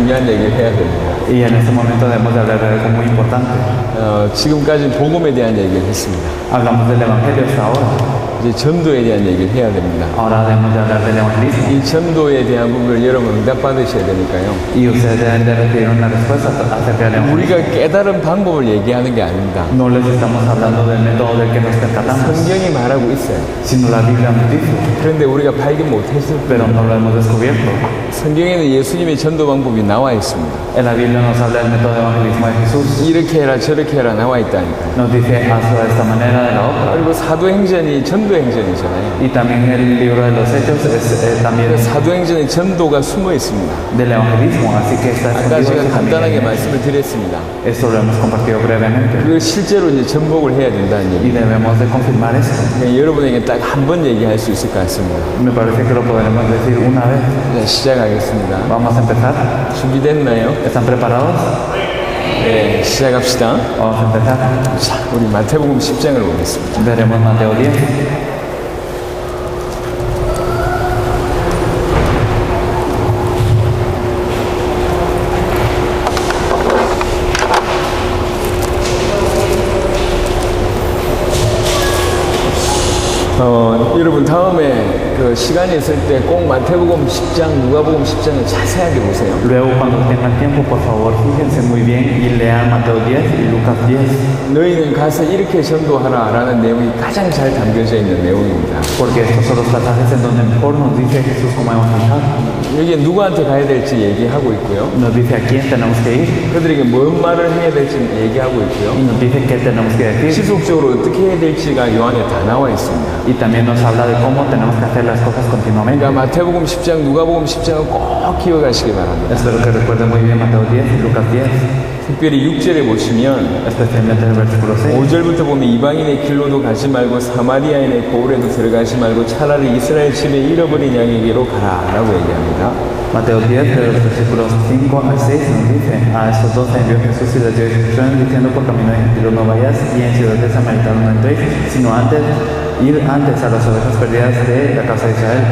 중요한 얘기를 해야 됩니다. Y en este momento debemos de hablar de algo muy importante. 지금까지 복음에 대한 얘기를 했습니다. Hablamos del Evangelio hasta ahora. 이제 전도에 대한 얘기를 해야 됩니다. Ahora debemos de hablar del evangelismo. 이 전도에 대한 부분을 여러분 응답받으셔야 되니까요. Y ustedes deben de recibir una respuesta acerca del evangelismo. 우리가 깨달은 방법을 얘기하는 게 아닙니다. No les estamos hablando del método del que nos percatamos, 성경이 말하고 있어요. sino la Biblia nos dice, 그런데 우리가 발견 못했을 pero no lo hemos descubierto. 성경에는 예수님의 전도 방법이 나와 있습니다. En la Biblia nos habla del método de evangelismo de Jesús. 이렇게 해라 저렇게 해라 나와 있다니까요. Nos dice, hazlo de esta manera, de la otra. 그리고 사도행전이 전도 행전이잖아요. Y también el libro de los Hechos es también 사도행전에 전도가 숨어 있습니다. del evangelismo, así que está 아까 escondido 제가 eso también. 간단하게 말씀을 드렸습니다. Esto lo hemos compartido brevemente 그 실제로 이제 전복을 해야 된다는 y 얘기. debemos de confirmar esto. 여러분에게 딱 한 번 얘기할 수 있을 것 같습니다. Me parece que lo podremos decir una vez. 자, 시작하겠습니다. Vamos a empezar. 준비됐나요? ¿Están preparados? 네, 시작합시다. Vamos a empezar. 자, 우리 마태복음 10장을 보겠습니다. Veremos Mateo 10. 여러분 다음에 그 시간이 있을 때 꼭 마태복음 10장, 누가복음 10장을 자세하게 보세요. Luego, cuando tengan tiempo, por favor, fíjense muy bien y lean Mateo 10 y Lucas 10. 너희는 가서 이렇게 전도하라 라는 내용이 가장 잘 담겨져 있는 내용입니다. Porque estos son los pasajes en donde mejor nos dice Jesús cómo evangelizar. 여기에 누구한테 가야 될지 얘기하고 있고요. Nos dice a quién tenemos que ir 그들에게 뭔 말을 해야 될지 얘기하고 있고요. y nos dice qué tenemos que decir. 지속적으로 어떻게 해야 될지가 요한에 다 나와 있습니다. Y también nos habla de cómo tenemos que hacer las cosas continuamente. 그러니까 마태복음 10장, 누가복음 10장은 꼭 기억하시기 바랍니다. Espero que recuerden muy bien Mateo 10 y Lucas 10, 특별히 6절에 보시면 especialmente el versículo 6. 5절부터 보면 이방인의 길로도 가지 말고 사마리아인의 고을에도 들어가지 말고 차라리 이스라엘 집에 잃어버린 양에게로 가라 라고 얘기합니다. Mateo 10, de los versículos 5 al 6, nos dice: A estos dos envió Jesús y les dio instrucciones diciendo: por camino de gentiles no vayas, y en ciudad de samaritanos no entréis, sino ir antes a las ovejas perdidas de la casa de Israel.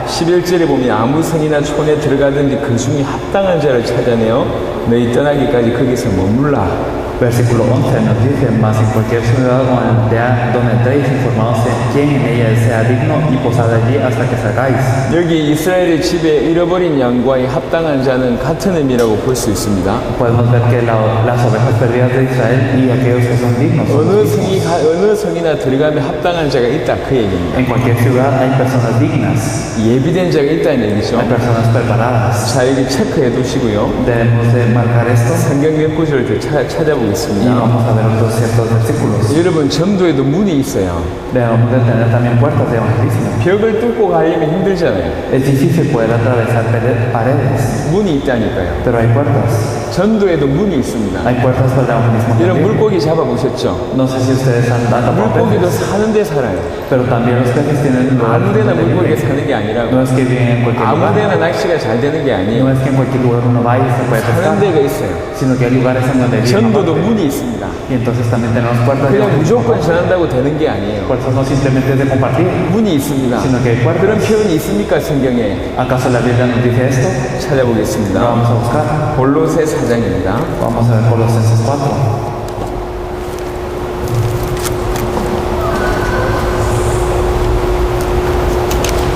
11절에 보면 아무 성이나 촌에 들어가든지 그 중에 합당한 자를 찾아내어 너희 떠나기까지 거기서 머물라. Versículo 11 nos dice: mas en cualquier ciudad o aldea donde entréis, informaos de quién en ella sea digno y posad allí hasta que salgáis. 여기 이스라엘의 집에 잃어버린 양과의 합당한 자는 같은 의미라고 볼 수 있습니다. Podemos ver que las ovejas perdidas de Israel y aquellos que son dignos. 어느 성이나 들어가면 합당한 자가 있다 그 얘기입니다. En cualquier ciudad hay personas dignas, 예비된 자가 있다는 얘기죠. hay personas preparadas. 자, 여기 체크해 두시고요. Debemos de marcar esto. 성경 몇 구절을 더 찾아보겠습니다. Y vamos a ver otros ciertos versículos. 여러분 전도에도 문이 있어요. Debemos de tener también puertas de evangelismo. 벽을 뚫고 가려면 힘들잖아요. Es difícil poder atravesar paredes, 문이 있다니까요. pero hay puertas. 전도에도 문이 있습니다. Hay puertas para el evangelismo 이런 también. 물고기 잡아보셨죠? No sé si ustedes han dado 물고기도 peces, 사는 데 살아요. pero también los peces tienen lugares 아무데나 donde 물고기가 viven. 사는 게 아니라고. No es que viven en cualquier 아무데나 lugar, 낚시가 잘 되는 게 no 아니에요. es que en cualquier lugar uno vaya y se puede 사는 pescar, 데가 있어요. sino que hay lugares en donde viven. 전도도 aparte. 문이 있습니다. Y entonces también tenemos puertas de 그냥 evangelismo. 무조건 전한다고 되는 게 아니에요. Puertas no simplemente es de compartir, 문이 있습니다. sino que hay puertas. 그런 표현이 있습니까 성경에? ¿Acaso la Biblia nos dice esto? 찾아보겠습니다. Lo vamos a buscar. 골로새 4장입니다. Vamos a ver Colosenses 4.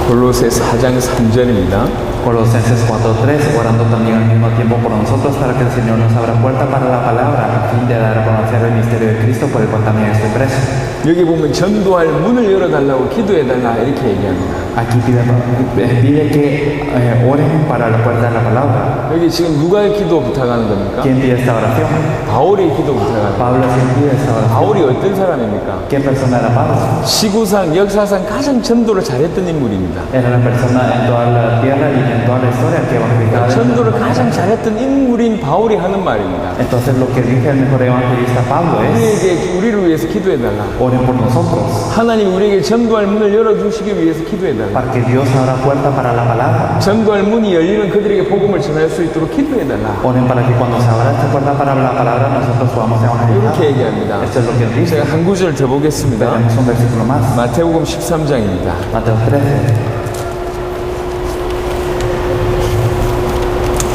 골로새 4장 3절입니다. Colosenses 4:3, orando también al mismo tiempo por nosotros para que el Señor nos abra puerta para la palabra, a fin de dar a conocer el misterio de Cristo, por el cual también estoy preso. 여기 보면 전도할 문을 열어달라고 기도해달라 이렇게 얘기합니다. Aquí pide que oren para la puerta de la palabra. 여기 지금 누가 기도 부탁하는 겁니까? ¿Quién pide esta oración? 바울이 기도 부탁하는 겁니다. Pablo, ¿quién pide esta oración? 바울이 어떤 사람입니까? ¿Qué persona era Pablo? 지구상 역사상 가장 전도를 잘했던 인물입니다. Era la persona en toda la tierra y en toda la historia que evangelizaba. 전도를 가장 잘했던 인물인 바울이 하는 말입니다. Entonces lo que dice el mejor evangelista Pablo es: 우리를 위해서 기도해달라. oren por nosotros, 하나님 우리에게 전도할 문을 열어주시기 위해서 기도해달라. para que Dios abra puerta para la palabra. 전도할 문이 열리면 그들에게 복음을 전할 수 있도록 기도해달라. Oren para que cuando se abra esta puerta para la palabra nosotros podamos evangelizar. 이렇게 얘기합니다. Esto es lo que dice. 제가 한 구절 더 보겠습니다. Tenemos un versículo más. 마태복음 13장입니다. Mateo 13.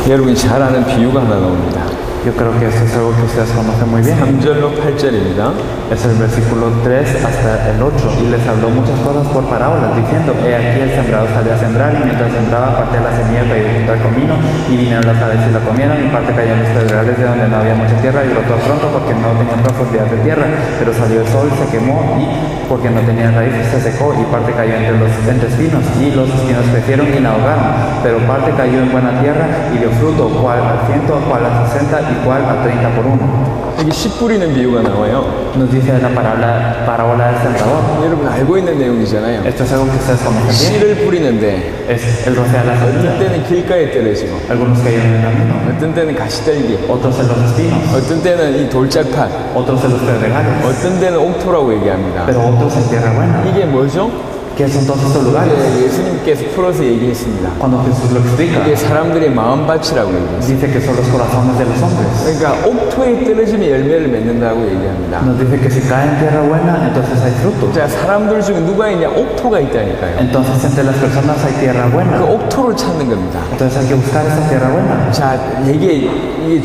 여러분이 잘 아는 비유가 하나 나옵니다. Yo creo que esto es algo que ustedes conocen muy bien. 3절로 8절입니다. Es el versículo 3 hasta el 8. Y les habló muchas cosas por parábolas, diciendo: He aquí el sembrado salió a sembrar, y mientras sembraba partió la semilla y junto al comino, y vinieron las aves y la comieron, y parte cayó en los pedregales de donde no había mucha tierra, y brotó pronto porque no tenía profundidad de tierra. Pero salió el sol, se quemó, y porque no tenía raíces se secó, y parte cayó entre espinos, y los espinos crecieron y la ahogaron. Pero parte cayó en buena tierra, y dio fruto, cual al 100, cual al 60, y cual al 30 por 1. 여기 씨 뿌리는 비유가 나와요. Nos dice la parábola del sembrador. 여러분 알고 있는 내용이잖아요. Esto es algo que ustedes conocen bien. 씨를 뿌리는데 Es el rociar la 어떤 semilla. 때는 길가에 떨어지고 Algunos cayeron en el camino, 어떤 때는 가시떨기, otros en los espinos, 어떤 때는 이 돌짝판, otros en los pedregales, 어떤 때는 옥토라고 얘기합니다. pero otros en tierra buena. 이게 뭐죠? ¿Qué son todos estos lugares? 예수님께서 풀어서 얘기했습니다. Cuando Jesús lo explica, 이게 사람들의 마음밭이라고 얘기했어요. dice que son los corazones de los hombres. 그러니까 옥토에 떨어지면 열매를 맺는다고 얘기합니다. Nos dice que si cae en tierra buena, entonces hay fruto. 자, 사람들 중에 누가 있냐? 옥토가 있다니까요. Entonces entre las personas hay tierra 그 buena. 옥토를 찾는 겁니다. Entonces hay que buscar esa tierra buena. 자, 이게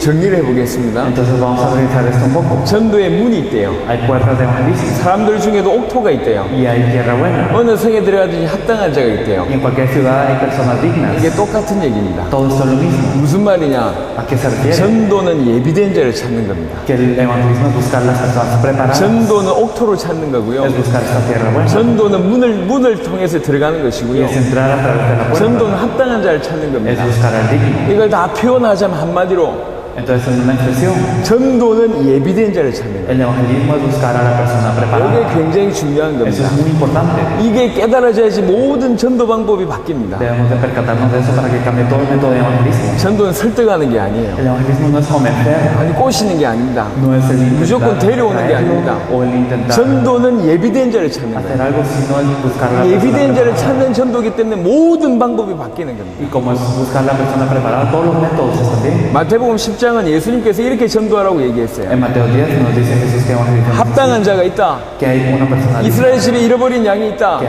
정리를 해보겠습니다. Entonces vamos a revisar esto un poco. 전도에 문이 있대요. Hay puertas de evangelismo 사람들 중에도 옥토가 있대요. y hay tierra buena. 어느 성에 들어가든지 합당한 자가 있대요. Y en cualquier ciudad hay personas dignas. 이게 똑같은 얘기입니다. Todo esto es lo mismo. 무슨 말이냐? ¿A qué se refiere? 전도는 예비된 자를 찾는 겁니다. Que el evangelismo es buscar las personas preparadas, 전도는 옥토를 찾는 거고요. es buscar esta tierra buena, 전도는 문을 통해서 들어가는 y 것이고요. es entrar a través de la 전도는 puerta, 합당한 자를 찾는 es 겁니다. buscar al digno. 이걸 다 표현하자면 한마디로 Entonces, en una expresión, 전도는 예비된 자를 찾는 거예요. el evangelismo es buscar a la persona 이게 preparada. 굉장히 중요한 Eso 겁니다. es muy importante. 이게 깨달아져야지 모든 전도 방법이 바뀝니다. Debemos de percatarnos de eso para que cambie todo el método de evangelismo. 전도는 설득하는 게 아니에요. El evangelismo no es convencer, 아니 꼬시는 게 아닙니다. no es el 무조건 intentar 데려오는 게 traerlo 아닙니다. o el intentar 전도는 예비된 자를 찾는 거예요. hacer algo, sino es buscar a la 예비된 persona 자를 preparada. 찾는 전도기 때문에 모든 방법이 바뀌는 겁니다. Y como es buscar a la persona preparada, todos los métodos están bien. 마태복음 10장은 예수님께서 이렇게 전도하라고 얘기했어요. En Mateo 10 nos dice Jesús que evangelizamos 합당한 자가 있다. que hay una persona digna, 이스라엘 집에 잃어버린 양이 있다. que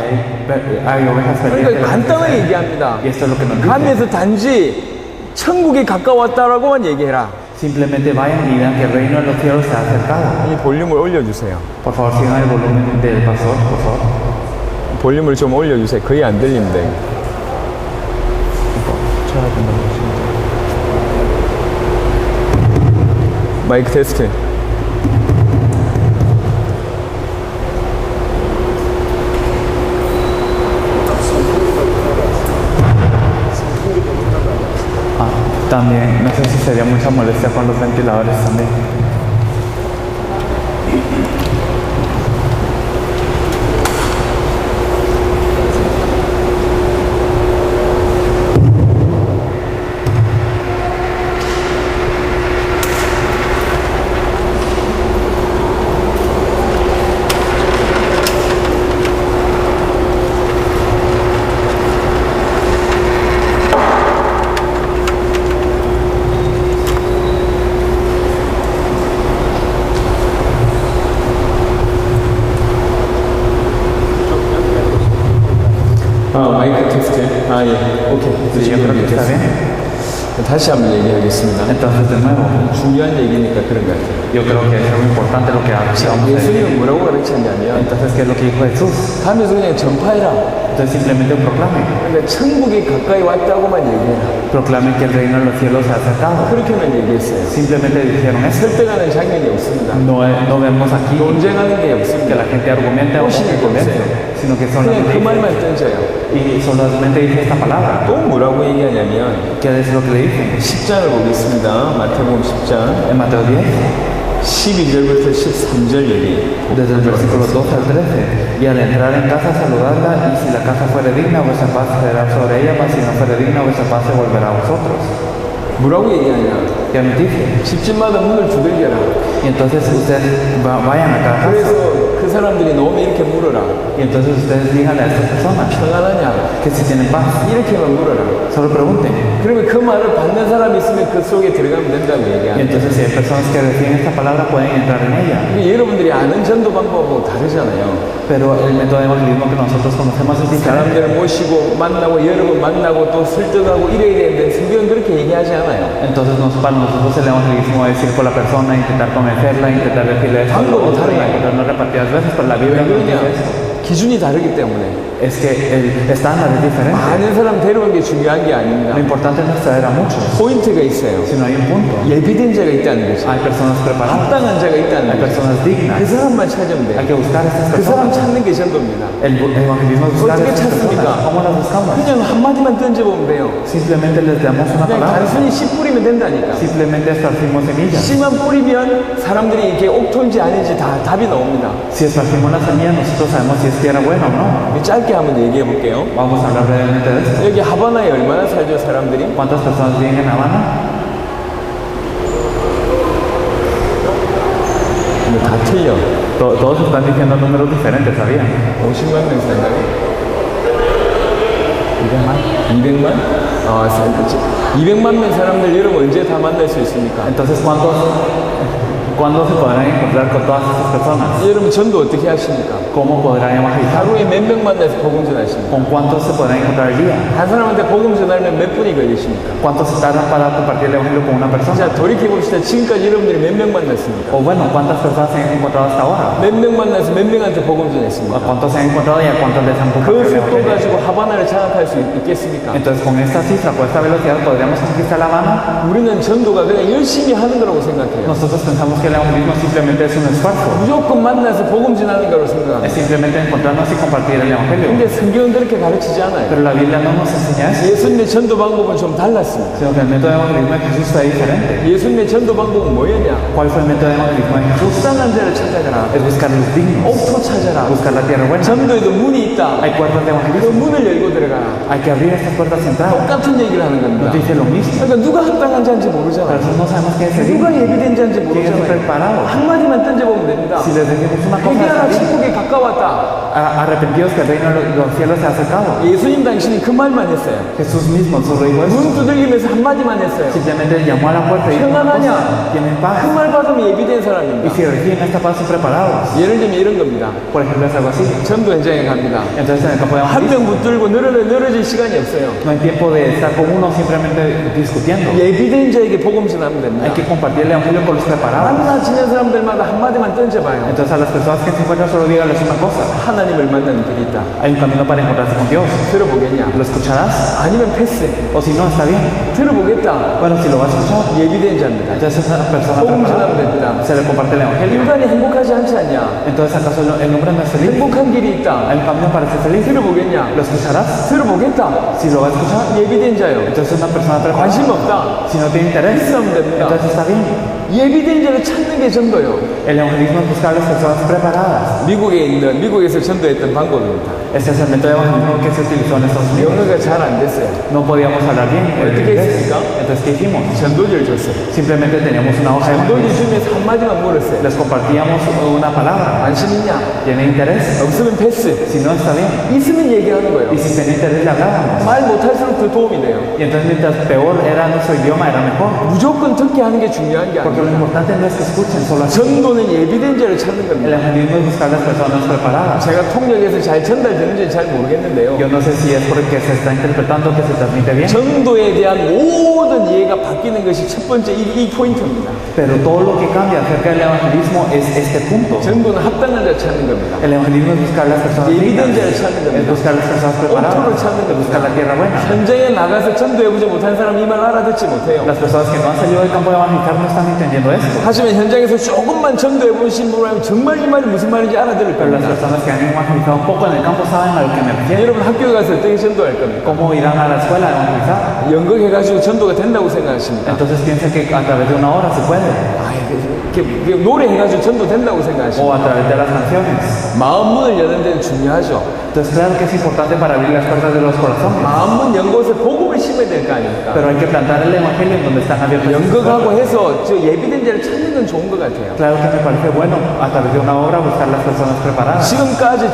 hay ovejas perdidas. que 그러니까 las 간단하게 necesitan. 얘기합니다. Y esto es lo que nos dice. 가면서 단지 천국에 가까웠다라고만 얘기해라. Simplemente vayan y vean que el reino de los cielos se ha acercado. 이 볼륨을 올려주세요. Por favor, sigan el volumen del pastor, por favor. 볼륨을 좀 올려주세요. 거의 안 들립니다. 마이크 테스트. También, no sé si sería mucha molestia con los ventiladores también. 마이크 테스트. 예. 오케이. Sí, yo creo que está bien. 다시 한번 얘기하겠습니다. Entonces, de nuevo, 중요한 얘기니까 그런 것 같아요. yo creo que es algo importante lo que vamos a decir. 예수님은 뭐라고 가르쳤냐면 Entonces, ¿qué es lo que dijo Jesús? 가면서 그냥 전파해라. Entonces, simplemente proclame. 그러니까 천국이 가까이 왔다고만 얘기해라. Proclame que el reino de los cielos se ha acercado. 그렇게만 얘기했어요. Simplemente dijeron eso. 설득하는 장면이 없습니다. No vemos aquí 논쟁하는 게 que 없습니다. la gente argumente o Oye, se convence, sino que 그냥 그 solamente 말만 던져요. y solamente dice esta palabra. 또 뭐라고 얘기하냐면 ¿Qué es lo que le dicen? 10장을 보겠습니다. 마태복음 10장 En Mateo 10, 12절부터 13절 얘기. desde el versículo 12 al 13. Y al entrar en casa, saludarla, y si la casa fuere digna, vuestra paz será sobre ella, mas si no fuere digna, vuestra paz se volverá a vosotros. 뭐라고 얘기하냐? ¿Qué nos dice? 집집마다 문을 두들겨라. Y entonces ustedes vayan a casa. 그래서 그 사람들이 너무 이렇게 물어라. Y entonces ustedes díganle a estas personas 평안하냐? que si tienen paz, 이렇게만 물어라. solo pregunten. 그러면 그 말을 받는 사람이 있으면 그 속에 들어가면 된다고 Y 얘기하는 entonces si hay personas que reciben esta palabra pueden entrar en ella. 거예요. 여러분들이 아는 전도 방법하고 다르잖아요. Pero el método de evangelismo que nosotros conocemos es diferente. 사람들을 모시고 만나고 여러 번 만나고 또 설득하고 이래야 되는데 성경은 그렇게 얘기하지 않아요. Entonces para nosotros el evangelismo es ir con la persona, intentar convencerla, intentar decirle esto, lo otro, y encontrarnos repetidas veces, pero la Biblia 왜 no dice 그러냐? eso. 기준이 다르기 때문에 Es que el estándar es diferente. 많은 사람 데려온 게 중요한 게 아닙니다. Lo importante no es traer a muchos, 포인트가 있어요. sino hay un punto. 예비된 자가 있다는 거죠. Hay personas preparadas, 합당한 자가 있다는 hay 거죠. personas 그 dignas. 사람만 찾으면 Hay 돼요. que buscar a estas 그 사람 personas. 찾는 게 전도입니다. El evangelismo es buscar a ¿Por qué estas 찾습니까? personas. ¿Cómo las buscamos? 그냥 한마디만 던져보면 돼요. Simplemente les damos una 그냥 palabra. 단순히 씨 뿌리면 된다니까. Simplemente esparcimos semillas. 씨만 뿌리면 사람들이 이게 옥토인지 아닌지 다 답이 나옵니다. Si esparcimos la semilla, nosotros sabemos si es tierra buena o no. 짧게 한번 얘기해 볼게요. Vamos a hablar brevemente de esto. 여기 하바나에 얼마나 살죠 사람들이? ¿Cuántas personas viven en Habana? 이거 다 틀려. Todos están diciendo números diferentes, ¿sabían? 50만 명 산다고? 200만? 아, 200만 명 사람들 여러분 언제 다 만날 수 있습니까? Entonces, ¿cuándo se podrán encontrar con todas estas personas? 여러분 전도 어떻게 하십니까? ¿Cómo podrán evangelizar? 하루에 몇 명 만나서 복음 전하십니까? ¿Con cuántos se podrán encontrar al día? 한 사람한테 복음 전하려면 몇 분이 걸리십니까? ¿Cuántos se tardan para compartir el evangelio con una persona? 자, 돌이켜봅시다. 지금까지 여러분들이 몇 명 만났습니까? O bueno, ¿cuántas personas se han encontrado hasta ahora? 몇 명 만나서 몇 명한테 복음 ¿O 전했습니까? ¿Cuántos se han encontrado y a cuántos les han 그 compartido el 속도 evangelio? 가지고 하바나를 장악할 수 있겠습니까? Entonces, con esta cifra, con esta velocidad, ¿podríamos conquistar La Habana? 우리는 전도가 그냥 열심히 하는 거라고 생각해요. Nosotros pensamos que el evangelismo simplemente es un esfuerzo. 무조건 만나서 복음 전하는 거라고 생각합니다. Es simplemente encontrarnos y compartir el evangelio. 근데 성경은 그렇게 가르치지 않아요. Pero la Biblia no nos enseña eso, 예수님의 전도 방법은 좀 달랐습니다. sino que el método de evangelismo de Jesús fue diferente. 예수님의 전도 방법은 뭐였냐? ¿Cuál fue el método de evangelismo de Jesús? 불쌍한 자를 찾아가라. Es buscar los dignos, 옥토 찾아라. buscar la tierra buena. 전도에도 문이 있다. Hay puertas de 그 evangelismo, 문을 열고 들어가라. hay que abrir estas puertas y entrar. 똑같은 얘기를 하는 겁니다. Nos dice lo mismo. 그러니까 누가 합당한 자인지 Pero 모르잖아요. nosotros no sabemos quién es el 누가 digno, 예비된 자인지 quién es el 모르잖아요. preparado. 한마디만 던져보면 됩니다. Si les decimos una cosa, 회개하라 es 천국이 가까웠다. arrepentidos que el reino de los cielos se ha acercado. 예수님 당신이 그 말만 했어요. Jesús mismo solo dijo eso. 문 두들기면서 한마디만 했어요. Simplemente llamó a la puerta y dijo una cosa, tienen 그 paz. 말 받으면 예비된 Y 사람입니다. si reciben esta paz son preparados. 예를 들면 이런 겁니다. Por ejemplo, es algo así. 전도 현장에 갑니다. Entonces en el campo de 한 evangelismo 명 붙들고 늘어질 시간이 없어요. no hay tiempo de estar con uno simplemente discutiendo. 예비된 자에게 복음 전하면 Hay 됩니다. que compartir el evangelio con los preparados. 만나지는 사람들마다 한마디만 던져봐요. Entonces a las personas que se encuentran solo díganles una cosa. 하나님을 만나는 길이 있다. Hay un camino para encontrarse con Dios. 들어보겠냐? ¿Lo escucharás? 아니면 패스. O si no, está bien. 들어보겠다. Bueno, si lo vas a escuchar, 예비된 자입니다. entonces es una persona 복음 preparada. 전하면 됩니다. Se le comparte el evangelio. 인간이 행복하지 않지 않냐? Entonces, ¿acaso el hombre no es feliz? 행복한 길이 있다. Hay un camino para ser feliz. 들어보겠냐? ¿Lo escucharás? 들어보겠다. Si lo vas a escuchar, 예비된 자요. entonces es una persona preparada. 관심 없다. Si no tiene interés, 있으면 됩니다. entonces está bien. 예비된 자를 찾는 게 전도요. El evangelismo es buscar a las personas preparadas. 미국에서 전도했던 방법입니다. Este es el método de evangelismo que se utilizó en Estados Unidos. 영어가 잘 안 됐어요. No podíamos hablar bien el ¿Qué inglés. hiciste? Entonces, ¿qué hicimos? 전도지를 줬어요. Simplemente teníamos una hoja de 전도지 evangelismo. 주면서 한마디만 물었어요. Les compartíamos una palabra. 관심 있냐? ¿Tiene interés? 없으면 패스. Si no, está bien. 있으면 얘기하는 거예요. Y si tenía interés, le hablábamos. 말 못할수록 더 도움이 돼요. Y entonces, mientras peor era nuestro idioma, era mejor. 무조건 듣게 하는 게 중요한 게 Porque lo 아니에요. importante no es que escuchen solo así. 전도는 예비된 자를 찾는 El 겁니다. evangelismo es buscar a las personas preparadas. 제가 통역에서 잘 전달되는지 잘 모르겠는데요. Yo no sé si es porque se está interpretando que se transmite bien, 전도에 대한 모든 이해가 바뀌는 것이 첫 번째 이 포인트입니다. pero todo lo que cambia acerca del evangelismo es este punto. 전도는 합당한 자 찾는 겁니다. El evangelismo es buscar a las personas dignas, 예비된 자를 찾는 es 겁니다. buscar a las personas 옥토를 preparadas, 찾는 es buscar 겁니다. la tierra buena. 현장에 나가서 전도해보지 못한 사람 이 말 알아듣지 못해요. Las personas que no han salido del campo de evangelizar no están entendiendo esto. 하지만 현장에서 조금만 전도해보신 분이라면 정말 이 말이 무슨 말인지 알아들을 Pero las 겁니다. personas que han evangelizado un poco en el campo saben a lo que me refiero. 여러분 학교에 가서 어떻게 전도할 겁니까? ¿Cómo irán a la escuela a evangelizar? 연극해가지고 전도가 된다고 생각하십니까? Entonces piensan que a través de una hora se puede, 노래해가지고 전도 된다고 생각하십니까? o a través de las canciones. 마음 문을 여는 데는 중요하죠. Entonces, claro que es importante para abrir las puertas de los corazones, 마음은 연 곳에 복음을 심어야 될 거 아닙니까? pero hay que plantar el evangelio en donde están abiertas las puertas. 연극하고 해서 저 예비된 자를 찾는 건 좋은 것 같아요. Claro que me parece bueno a través de una obra buscar las personas preparadas.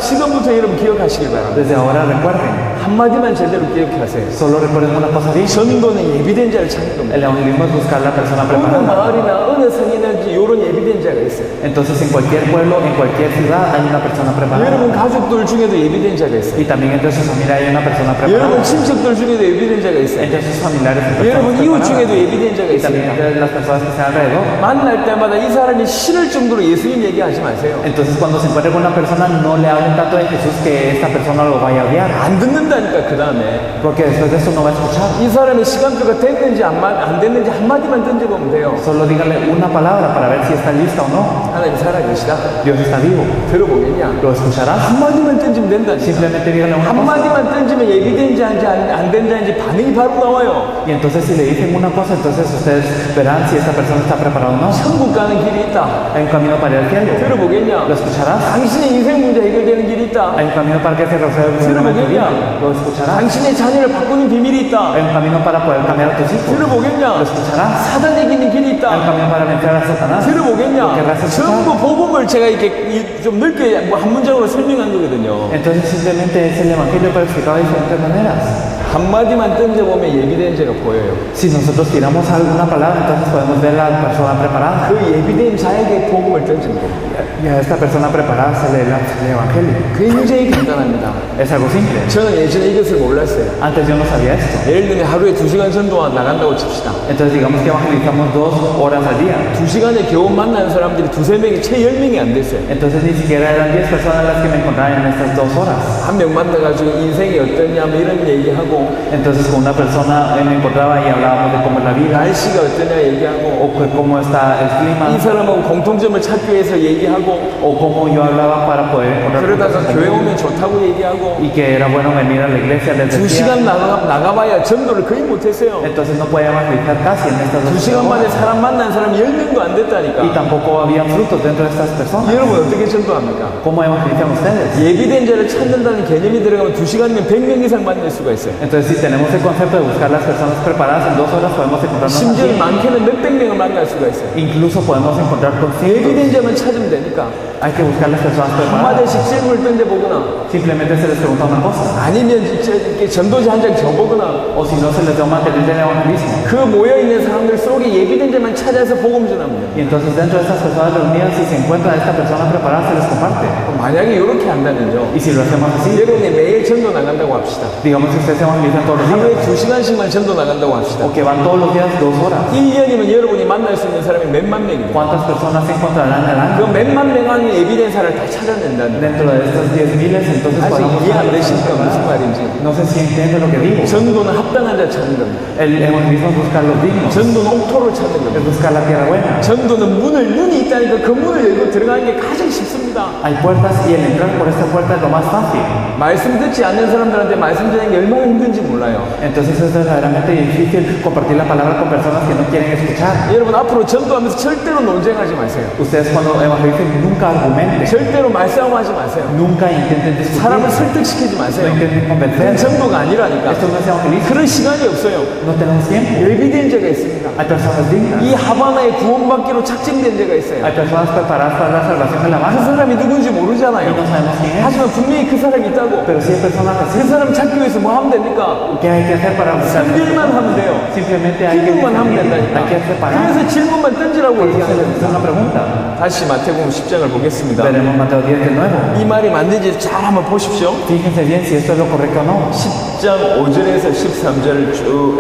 지금부터 여러분 기억하시길 바랍니다. Desde ahora recuerden, 한마디만 제대로 기억하세요. solo recuerden una cosa bien. 전도는 예비된 자를 찾는 겁니다. El evangelismo es buscar la persona 어느 preparada. 마을이나 어느 성이나 이런 예비된 자가 있어요. Entonces en cualquier pueblo, en cualquier ciudad hay una persona preparada. 여러분 가족들 중에도 예비된 자가 있어요. Y también entre sus familiares hay una persona 여러분 preparada. 친척들 중에도 예비된 자가 있어요. Entre sus familiares hay 여러분 personas 이웃 중에도 preparadas. 예비된 자가 Y también 있습니다. entre las personas que están alrededor. 만날 때마다 이 사람이 싫을 정도로 예수님 얘기하지 마세요. Entonces cuando se encuentre con una persona no le hablen tanto de Jesús que esta persona lo vaya a odiar. 안 듣는다니까 그 다음에 Porque después de eso no va a escuchar. 이 사람의 시간표가 됐는지 안 됐는지 한마디만 던져보면 돼요. Solo díganle una palabra para ver si está lista o no. 하나님 살아계시다. Dios está vivo. 들어보겠냐? ¿Lo escucharás? 한마디만 던지면 된다니까. Simplemente díganle una cosa. 한마디만 던지면 예비된지 안 된다는지 반응이 바로 나와요. Y entonces si le dicen una cosa, entonces ustedes verán si esta persona está preparada o no. 천국 가는 길이 있다. Hay un camino para ir al cielo. 들어보겠냐? ¿Lo escucharás? 당신의 인생 문제 해결되는 길이 있다. Hay un camino para que se resuelva el problema de tu vida. ¿Lo escucharás? 당신의 자녀를 바꾸는 비밀이 있다. Hay un camino para poder cambiar a tus hijos. ¿Lo 들어보겠냐? escucharás? 사단 이기는 길이 Hay un 있다. camino para vencer a Satanás. 들어보겠냐? querrás escuchar? 전부 복음을 제가 이렇게 좀 넓게 한 문장으로 설명한 거거든요. Entonces simplemente es el evangelio pero explicado de diferentes maneras. 한마디만 던져보면 예비된 자가 보여요. Si nosotros tiramos alguna palabra, entonces podemos ver a la persona preparada. 그 예비된 자에게 복음을 던지는 겁니다. Y a esta persona preparada se le da el evangelio. 굉장히 간단합니다. Es algo simple. 저는 예전에 이것을 몰랐어요. Antes yo no sabía esto. 예를 들면 하루에 2시간 전도 나간다고 칩시다. Entonces digamos que evangelizamos 2 horas al día. 2시간에 겨우 만나는 사람들이 2-3명이 채 10명이 안 됐어요. Entonces ni siquiera eran 10 personas las que me encontraban en estas 2 horas. 한 명 만나가지고 인생이 어떠냐 뭐 이런 얘기하고 Entonces con una persona me encontraba y hablábamos de cómo es la vida 날씨가 어떠냐 얘기하고 o cómo está el 이 clima 사람하고 공통점을 찾기 위해서 얘기하고 o cómo yo hablaba para poder encontrar 그러다가 cosas 교회 en 오면 좋다고 얘기하고 y que era bueno venir a la iglesia les 2시간 decía. 나가봐야 전도를 거의 못했어요. Entonces no podía evangelizar casi en estas 2 2시간 만에 horas. 사람 만난 사람이 10명도 안 Y 됐다니까. tampoco había frutos dentro de estas personas. 여러분 어떻게 전도합니까? ¿Cómo evangelizan ustedes? 예비된 자를 찾는다는 개념이 들어가면 2시간이면 100명 이상 만날 수가 있어요. Entonces si tenemos el concepto de buscar las personas preparadas en 2 horas podemos encontrarnos 심지어 así. 많게는 몇백 명을 만날 수가 있어요. Incluso podemos encontrar con cientos. 예비된 자만 찾으면 되니까 Hay que buscar las personas preparadas. 한마디씩 질문을 던져보거나 Simplemente se les pregunta una cosa. 아니면 이렇게 전도지 한 장 줘보거나 O si no se les da un material del evangelismo. 그 모여있는 사람들 속에 예비된 자만 찾아서 복음 전합니다. Y entonces dentro de estas personas reunidas, si se encuentra esta persona preparada, se les comparte. 만약에 이렇게 한다면요. Y si lo hacemos así, 여러분이 매일 전도 나간다고 합시다. digamos que ustedes evangelizan todos los 하루에 días. 2시간씩만 전도 나간다고 합시다. O que van todos los días 2 horas. 1년이면 여러분이 만날 수 있는 사람이 몇만 명입니다. ¿Cuántas personas se encontrarán en el 그 año? 몇만 명 안에 예비된 사람을 다 찾아낸다는 Dentro de estos 10,000, entonces 아직 podemos 이해 안 되십니까? 무슨 말인지. No sé si entiende lo que digo. 전도는 합당한 자 찾는 겁니다. El evangelismo es buscar los dignos, 전도는 옥토를 찾는 es 겁니다. buscar la tierra buena. 전도는 눈이 있다니까 그 문을 열고 들어가는 게 가장 쉽습니다. Hay puertas y el entrar por esta puerta es lo más fácil. 말씀 듣지 않는 사람들한테 말씀 전하는 게 얼마나 힘든지 몰라요. Entonces es verdaderamente difícil compartir la palabra con personas que no quieren escuchar. 여러분 앞으로 전도하면서 절대로 논쟁하지 마세요. Ustedes cuando evangelicen nunca argumenten, 절대로 말싸움하지 마세요. nunca intenten discutir, 사람을 설득시키지 no 마세요. intenten 그건 convencer. 전도가 아니라니까. Esto no es evangelismo, 그런 시간이 없어요. no tenemos tiempo. 예비된 자가 있습니다. Hay personas dignas, 이 하바나에 구원받기로 작정된 자가 있어요. hay personas preparadas para la salvación de la 그 masa 사람이 누군지 y no 모르잖아요. sabemos quién es. 하지만 분명히 그 사람이 있다고. Pero si hay personas 그 así, 사람 찾기 위해서 뭐 하면 됩니까? ¿qué hay que hacer para buscar? 선별만 하면 돼요. Simplemente hay que 기도만 하면 hay 된다니까. que separar. 그래서 질문만 던지라고 Por eso se 얘기하는 les hace una pregunta. 다시 마태복음 10장을 보겠습니다. Veremos Mateo 10 de nuevo. 이 말이 맞는지 잘 한번 보십시오. Fíjense bien si esto es lo correcto o no. 10장 5절에서 13절을 쭉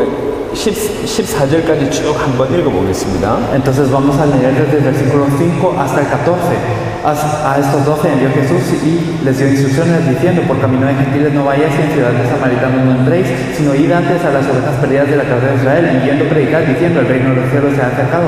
14절까지 쭉 한번 읽어보겠습니다. Entonces vamos a leer desde el versículo 5 hasta el 14. A estos 12 envió Jesús y les dio instrucciones diciendo: por camino de gentiles no vayáis y en ciudad de samaritanos no entréis, sino id antes a las ovejas perdidas de la casa de Israel, y yendo predicar diciendo: el reino de los cielos se ha acercado.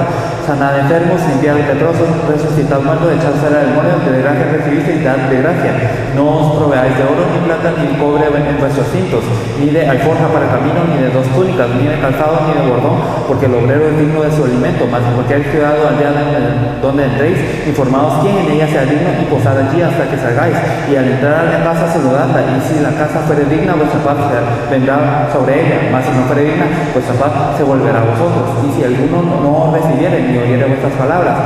sanar enfermos, limpiar leprosos, resucitar muertos, echar fuera demonios, de gracia recibiste y dar de gracia. No os proveáis de oro, ni plata, ni cobre en vuestros cintos, ni de alforja para el camino, ni de dos túnicas, ni de calzado, ni de bordón, porque el obrero es digno de su alimento, mas en cualquier ciudad o aldea donde entréis, informaos quién en ella sea digno y posad allí hasta que salgáis, y al entrar en casa saludadla, y si la casa fuere digna, vuestra paz vendrá sobre ella, mas si no fuere digna, vuestra paz se volverá a vosotros, y si alguno no recibiere ni oyere vuestras palabras,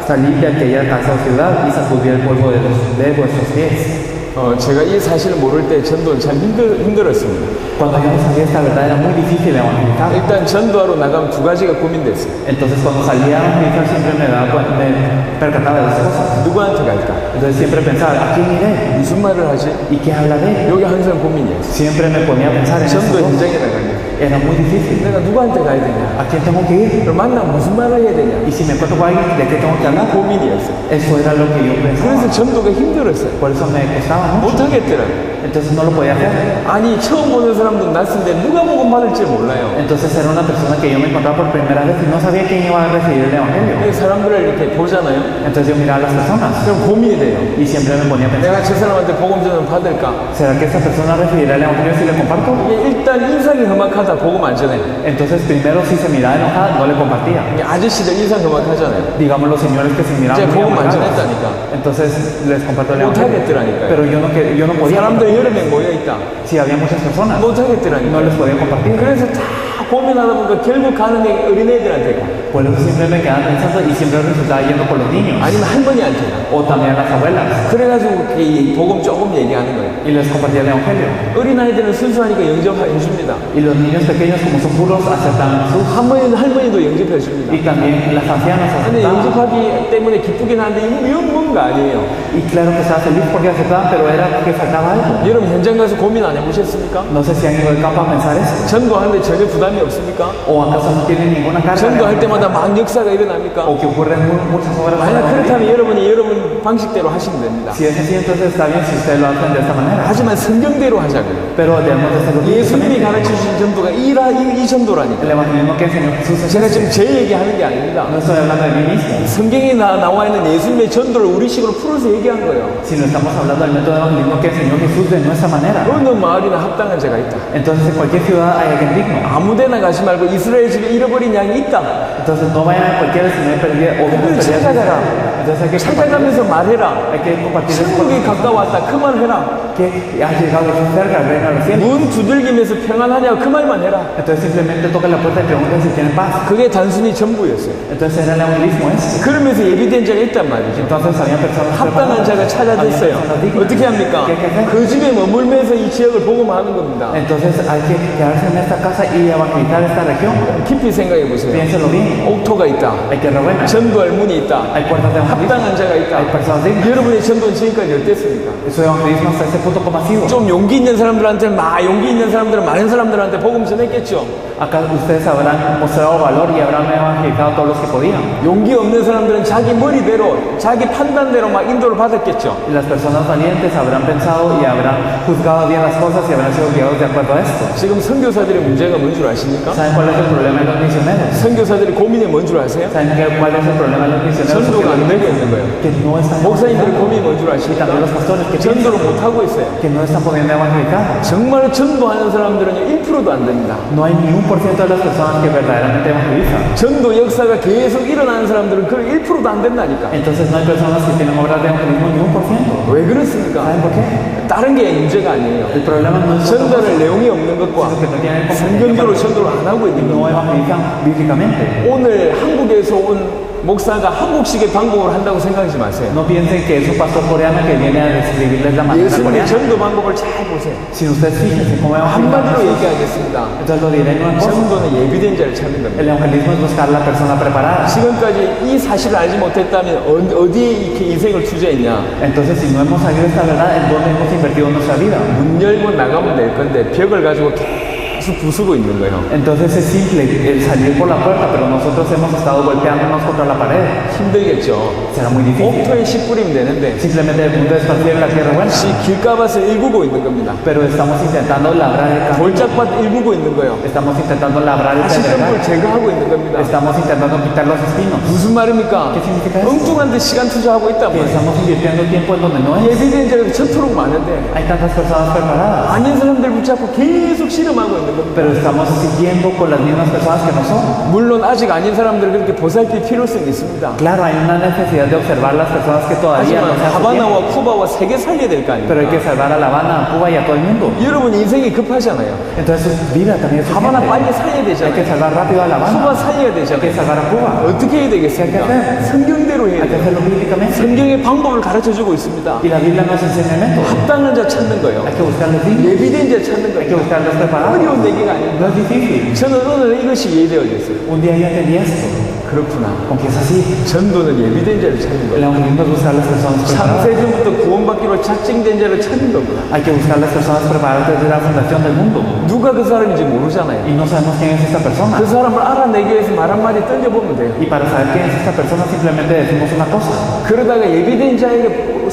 salid de aquella casa o ciudad y sacudid el polvo de vuestros pies. 제가 이 사실을 모를 때 전도는 참 힘들었습니다. Cuando yo no sabía esta verdad era muy difícil evangelizar. 일단 전도하러 나가면 두 가지가 고민됐어요. Entonces cuando salía a evangelizar siempre me percataba de las cosas. 누구한테 갈까? Entonces siempre pensaba, ¿a quién iré? 무슨 말을 하지? ¿Y qué hablaré? 여기 항상 고민이에요. Siempre me ponía a pensar en eso. 전도 현장에 나가면 Era muy difícil. 내가 누구한테 가야 되냐? ¿A quién tengo que ir? 그럼 만나면 무슨 말을 해야 되냐? Y si me encuentro con alguien, ¿de qué tengo que hablar? 고민이었어요. Eso era lo que yo pensaba. 그래서 전도가 힘들었어요. Por eso me costaba mucho. 못하겠더라고요. Entonces no lo podía hacer. 아니 처음 보는 사람도 낯선데 누가 복음 받을지 몰라요. Entonces era una persona que yo me encontraba por primera vez y no sabía quién iba a recibir el evangelio. 이 사람들을 이렇게 보잖아요. Entonces yo miraba a las personas 그럼 고민이 돼요. y siempre me ponía a pensar, 내가 저 사람한테 복음 전을 받을까? ¿será que esa persona recibirá el evangelio si le comparto? 이게 일단 인상이 험악하다 복음 안 전해. Entonces primero si se miraba enojada no le compartía. 이게 아저씨들 인상 험악하잖아요. Digamos los señores que se miraban 이제 muy 복음 안 amargados. 전했다니까. Entonces les comparto el evangelio. 못하겠더라니까요. Pero yo no podía. 사람들 여러 명 모여 있다. Si había muchas personas, no 못하겠더라니까. les podía compartir. 그래서 다 고민하다 보니까 결국 가는 애 어린애들한테 가. Por eso siempre me quedaba pensando y siempre resultaba yendo por los niños 아니면 할머니한테 가. o también a las abuelas 그래가지고 이 복음 조금 얘기하는 거예요. y les compartía el evangelio. 어린아이들은 순수하니까 영접해 줍니다. Y los niños pequeños como son puros aceptan Jesús 할머니도 영접해 줍니다. y también las ancianas 근데 aceptaban. 영접하기 때문에 기쁘긴 한데 이거 뭔가 아니에요. Y claro que estaba feliz porque aceptaban, pero era porque faltaba algo. 여러분 현장 가서 고민 안 해보셨습니까? No sé si han ido al campo a pensar eso. 전도하는데 전혀 부담이 없습니까? ¿O acaso no tienen ninguna carga? 전도할 때마다 막 역사가 일어납니까? ¿O que ocurren muchas obras? 만약 그렇다면 여러분이 여러분 방식대로 하시면 됩니다. Si es así, entonces está bien si ustedes lo hacen de esta manera. 하지만 성경대로 하자고요. Pero debemos de hacerlo 예수님이 bíblicamente. 가르쳐주신 전도가 이 전도라니까. El evangelismo que enseñó Jesús es 제가 ese. 지금 제 얘기하는 게 아닙니다. No estoy hablando de mí mismo, 성경에 나와 있는 예수님의 전도를 우리식으로 풀어서 얘기한 거예요. sino estamos hablando del método de evangelismo que enseñó Jesús de nuestra manera. 어느 마을이나 합당한 자가 있다. Entonces en cualquier ciudad hay alguien digno. 아무데나 가지 말고 이스라엘 집에 잃어버린 양이 있다. Entonces no vayan a cualquiera si no hay perdido o 그걸 찾아가라. Entonces hay que 찾아가면서 말해라. hay que compartir eso 천국이 가까웠다. 그 말 해라. que ha llegado cerca el reino de los cielos. 문 두들기면서 평안하냐 그 말만 해라. Entonces simplemente toca la puerta y pregunta si tienen paz. 그게 단순히 전부였어요. Entonces era el evangelismo ese. 그러면서 예비된 자가 있단 말이죠. Entonces había personas 합당한 preparadas. 자가 찾아졌어요. Había personas dignas. 어떻게 합니까? ¿Qué hay que hacer? 그 집에 머물면서 이 지역을 복음하는 겁니다. Entonces hay que quedarse en esta casa y evangelizar esta región. 깊이 생각해 보세요. Piénselo bien. 옥토가 있다. Hay tierra buena. 전도할 문이 있다. Hay puertas de evangelismo. 합당한 자가 있다. Hay personas dignas. 여러분의 전도는 지금까지 어땠습니까? Su evangelismo hasta ese punto como ha sido. 좀 용기 있는 사람들한테 용기 있는 사람들은 많은 사람들한테 복음 전했겠죠. Acá ustedes habrán mostrado valor y habrán evangelizado a todos los que podían. 용기 없는 사람들은 자기 머리대로 자기 판단대로 막 인도를 받았겠죠. Y las personas valientes habrán pensado y habrán juzgado bien las cosas y habrán sido guiados de acuerdo a esto. 지금 선교사들의 문제가 뭔 줄 아십니까? ¿Saben cuál es el problema de los misioneros? 선교사들의 고민이 뭔 줄 아세요? ¿Saben cuál es el problema de los misioneros? 전도가 안 되고 있는 거예요. Que no están 목사님들의 고민이 뭔 줄 y 아십니까? también los pastores que 전도를 piensan 못 하고 있어요. que no están pudiendo evangelizar. 정말 전도하는 사람들은요 1%도 안 됩니다. No hay ni 1% de las personas que verdaderamente evangelizan. 전도 역사가 계속 일어나는 사람들은 그 1%도 안 된다니까. Entonces no hay personas que tienen obras de evangelismo ni 1%. 왜 그렇습니까? ¿Saben por qué? 다른 게 문제가 아니에요. El problema no es 전도할 내용이 없는 것과 sino que no tienen 성경대로 전도를 안 하고 있는 것. no evangelizan bíblicamente. 오늘 한국에서 온 목사가 한국식의 방법으로 한다고 생각하지 마세요. No piensen que es un pastor coreano que viene a describirles la manera 예수님의 coreana. 전도 방법을 잘 보세요. Si ustedes fíjense cómo evangelizan, 한마디로 얘기하겠습니다. entonces lo diré en una cosa. 전도는 예비된 자를 찾는 겁니다. El evangelismo es buscar la persona preparada. 지금까지 이 사실을 알지 못했다면 어디에 이렇게 인생을 투자했냐? Entonces, si no hemos sabido esta verdad, ¿en dónde hemos invertido nuestra vida? 문 열고 나가면 될 건데 벽을 가지고 계속 계속 부수고 있는 거예요. Entonces es simple el salir por la puerta, pero nosotros hemos estado golpeándonos contra la pared. 힘들겠죠. Será muy difícil. 옥토에 씨 뿌리면 되는데 Simplemente el punto es esparcir la tierra buena. 씨 길가밭을 일구고 있는 겁니다. Pero estamos intentando labrar el campo. 돌짝밭 일구고 있는 거예요. Estamos intentando labrar el 다시 똥을 pedregal. 제거하고 있는 겁니다. Estamos intentando quitar los espinos. 무슨 말입니까? ¿Qué significa eso? 엉뚱한 데 시간 투자하고 있단 Que 말이에요. estamos invirtiendo tiempo en donde no es. 예비된 자가 저토록 많은데 Hay tantas personas preparadas. 아닌 사람들 붙잡고 계속 실험하고 있는 겁니다. Pero estamos siguiendo con las mismas personas que no son. 물론 아직 아닌 사람들을 그렇게 보살필 필요성이 있습니다. Claro, hay una necesidad de observar las personas que todavía no 하지만 se hacen tiempo. 하바나와 쿠바와 세계 살려야 될 거 Pero hay que 아닙니까? salvar a La Habana, a Cuba y a todo el mundo. 여러분 인생이 급하잖아요. Entonces su vida también es 하바나 urgente. 빨리 살려야 Hay que 되잖아요. salvar rápido a La 쿠바 Habana. 살려야 Hay que 되잖아요. salvar a Cuba. 어떻게 해야 되겠습니까? 성경대로 해야 Hay que 돼요. hacerlo bíblicamente. 성경의 방법을 가르쳐주고 있습니다. Y la Biblia nos enseña el método. 합당한 자 찾는 거예요. Hay que buscar los dignos. 예비된 자 찾는 Hay que 거예요. buscar los preparados. 어려운 얘기가 아닙니다. No es difícil. 저는 오늘 이것이 이해되어졌어요. Un día yo entendí esto. 그렇구나. Con que es así. 전도는 예비된 자를 찾는 El 거예요. evangelismo es buscar las personas preparadas. 창세전부터 구원받기로 작정된 자를 찾는 거구나. Hay que buscar las personas preparadas desde la fundación del mundo. 누가 그 사람인지 모르잖아요. Y no sabemos quién es esta persona. 그 사람을 알아내기 위해서 말 한마디 던져보면 돼요. Y para saber quién es esta persona simplemente decimos una cosa. 그러다가 예비된 자에게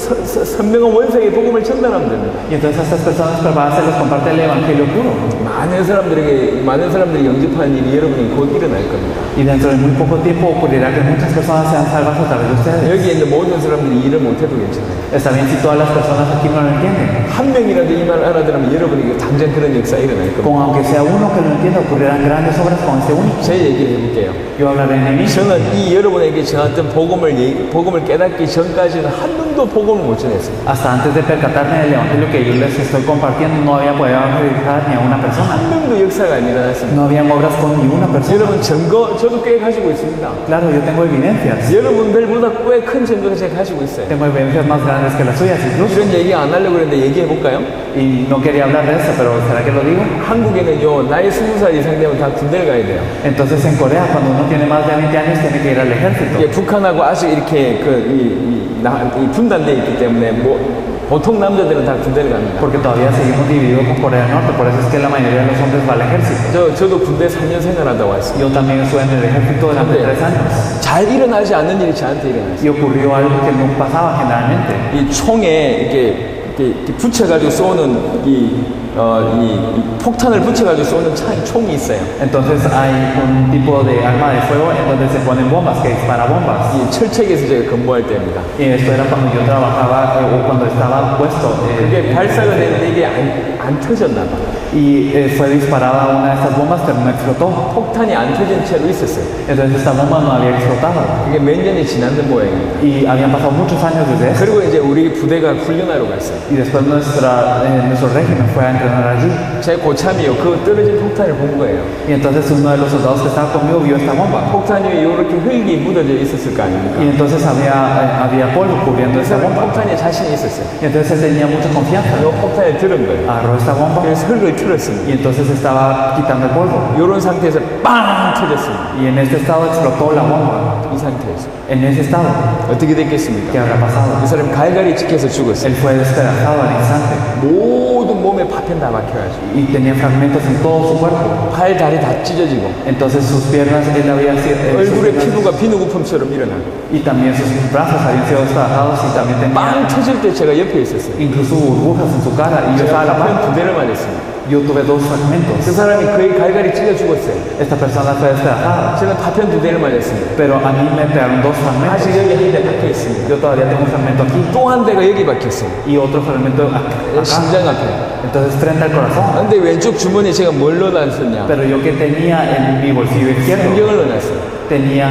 선명한 원색의 복음을 전달하면 됩니다. Y entonces a estas personas preparadas se les comparte el evangelio puro. 많은 사람들이 영접하는 일이 여러분이 곧 일어날 겁니다. Y dentro de muy poco tiempo ocurrirá que muchas personas sean salvas a través de ustedes. 여기 있는 모든 사람들이 일을 못해도 괜찮아요. Está bien si todas las personas aquí no lo entienden. 한 명이라도 이 말을 알아들으면 여러분에게 당장 그런 역사 일어날 겁니다. Con aunque sea uno que lo entienda, ocurrirán grandes obras con este único. 제 얘기를 해볼게요. Yo hablaré en el mismo. 저는 이 여러분에게 전했던 복음을 깨닫기 전까지는 한 명도 복음을 못 전했어요. Hasta antes de percatarme del evangelio que yo les estoy compartiendo, no había podido evangelizar ni a una persona. 한 명도 역사가 안 일어났습니다. No habían obras con ni una persona. 여러분 증거 저도 꽤 가지고 있습니다. Claro, yo tengo evidencias. 여러분들보다 꽤 큰 증거를 제가 가지고 있어요. Tengo evidencias más grandes que las suyas incluso. 이런 얘기 안 하려고 그랬는데 얘기해 볼까요? Y no quería hablar de eso, pero ¿será que lo digo? 한국에는요 나이 20살 이상 되면 다 군대를 가야 돼요. Entonces en Corea, cuando uno tiene más de 20 años, tiene que ir al ejército. 이게 북한하고 아직 이렇게 이 분단되어 있기 때문에 보통 남자들은 다 군대를 갑니다. Porque todavía seguimos divididos con Corea del Norte, por eso es que la mayoría de los hombres va al ejército. 저도 군대 3년 생활하다 왔어요. Yo también estuve en el ejército durante 3 años. 잘 일어나지 않는 일이 저한테 일어났어요. Y ocurrió algo que no pasaba generalmente. 이 총에 이렇게 붙여가지고 쏘는 이 폭탄을 붙여가지고 쏘는 총이 있어요. Entonces hay un tipo de arma de fuego en donde se ponen bombas, que dispara bombas. 이 철책에서 제가 근무할 때입니다. Y esto era cuando yo trabajaba o cuando estaba puesto. 이게 발사가 되는데 이게 안 터졌나 봐. Y fue disparada una de estas bombas, pero no explotó. 폭탄이 안 터진 채로 있었어요. Entonces esta bomba no había explotado. 그게 몇 년이 지났는 모양입니다. Y habían pasado muchos años desde eso. 그리고 이제 우리 부대가 훈련하러 갔어요. Y después nuestro régimen fue a entrenar allí. 제 고참이요. 그 떨어진 폭탄을 본 거예요. Y entonces uno de los soldados que estaba conmigo vio esta bomba. 폭탄 위에 이렇게 흙이 묻어져 있었을 거 아닙니까? Y entonces había polvo cubriendo esa 그래서 bomba. 폭탄에 자신이 있었어요. Y entonces él tenía mucha confianza. 이 폭탄에 들은 거예요. Agarró esta bomba 그래서 흙을 틀었습니다. y entonces estaba quitando el polvo. 이런 상태에서 빵 터졌습니다. Y en este estado explotó la bomba. 이 상태에서 En ese estado, 어떻게 됐겠습니까? ¿qué habrá pasado? 이 사람 갈갈이 찍혀서 죽었어요. Él fue despedazado al instante 모든 몸에 파편 다 박혀가지고 y tenía fragmentos en todo su cuerpo. 팔, 다리 다 찢어지고 Entonces sus piernas, él había sido, 얼굴에 피부가 비누구품처럼 일어나고 y también sus brazos habían sido despedazados y también 빵 tenía 터질 때 제가 옆에 있었어요. incluso burbujas en su cara y yo estaba a la 파편 par. 두 대를 맞았습니다. Yo tuve 2 그 fragmentos. 사람이 거의 갈갈이 찢어 죽었어요. Esta persona fue despedazada, 저는 파편 두 대를 맞았습니다. pero a mí me pegaron 2 아직 fragmentos. 여기 한 대 박혀 있습니다. Yo todavía tengo un fragmento aquí 또 한 대가 여기 박혔어요. y otro fragmento acá. 심장 앞에. Entonces frente al corazón. 근데 왼쪽 주머니에 제가 뭘 넣어놨었냐? Pero yo que tenía en mi bolsillo izquierdo, 성경을 넣어놨어요. tenía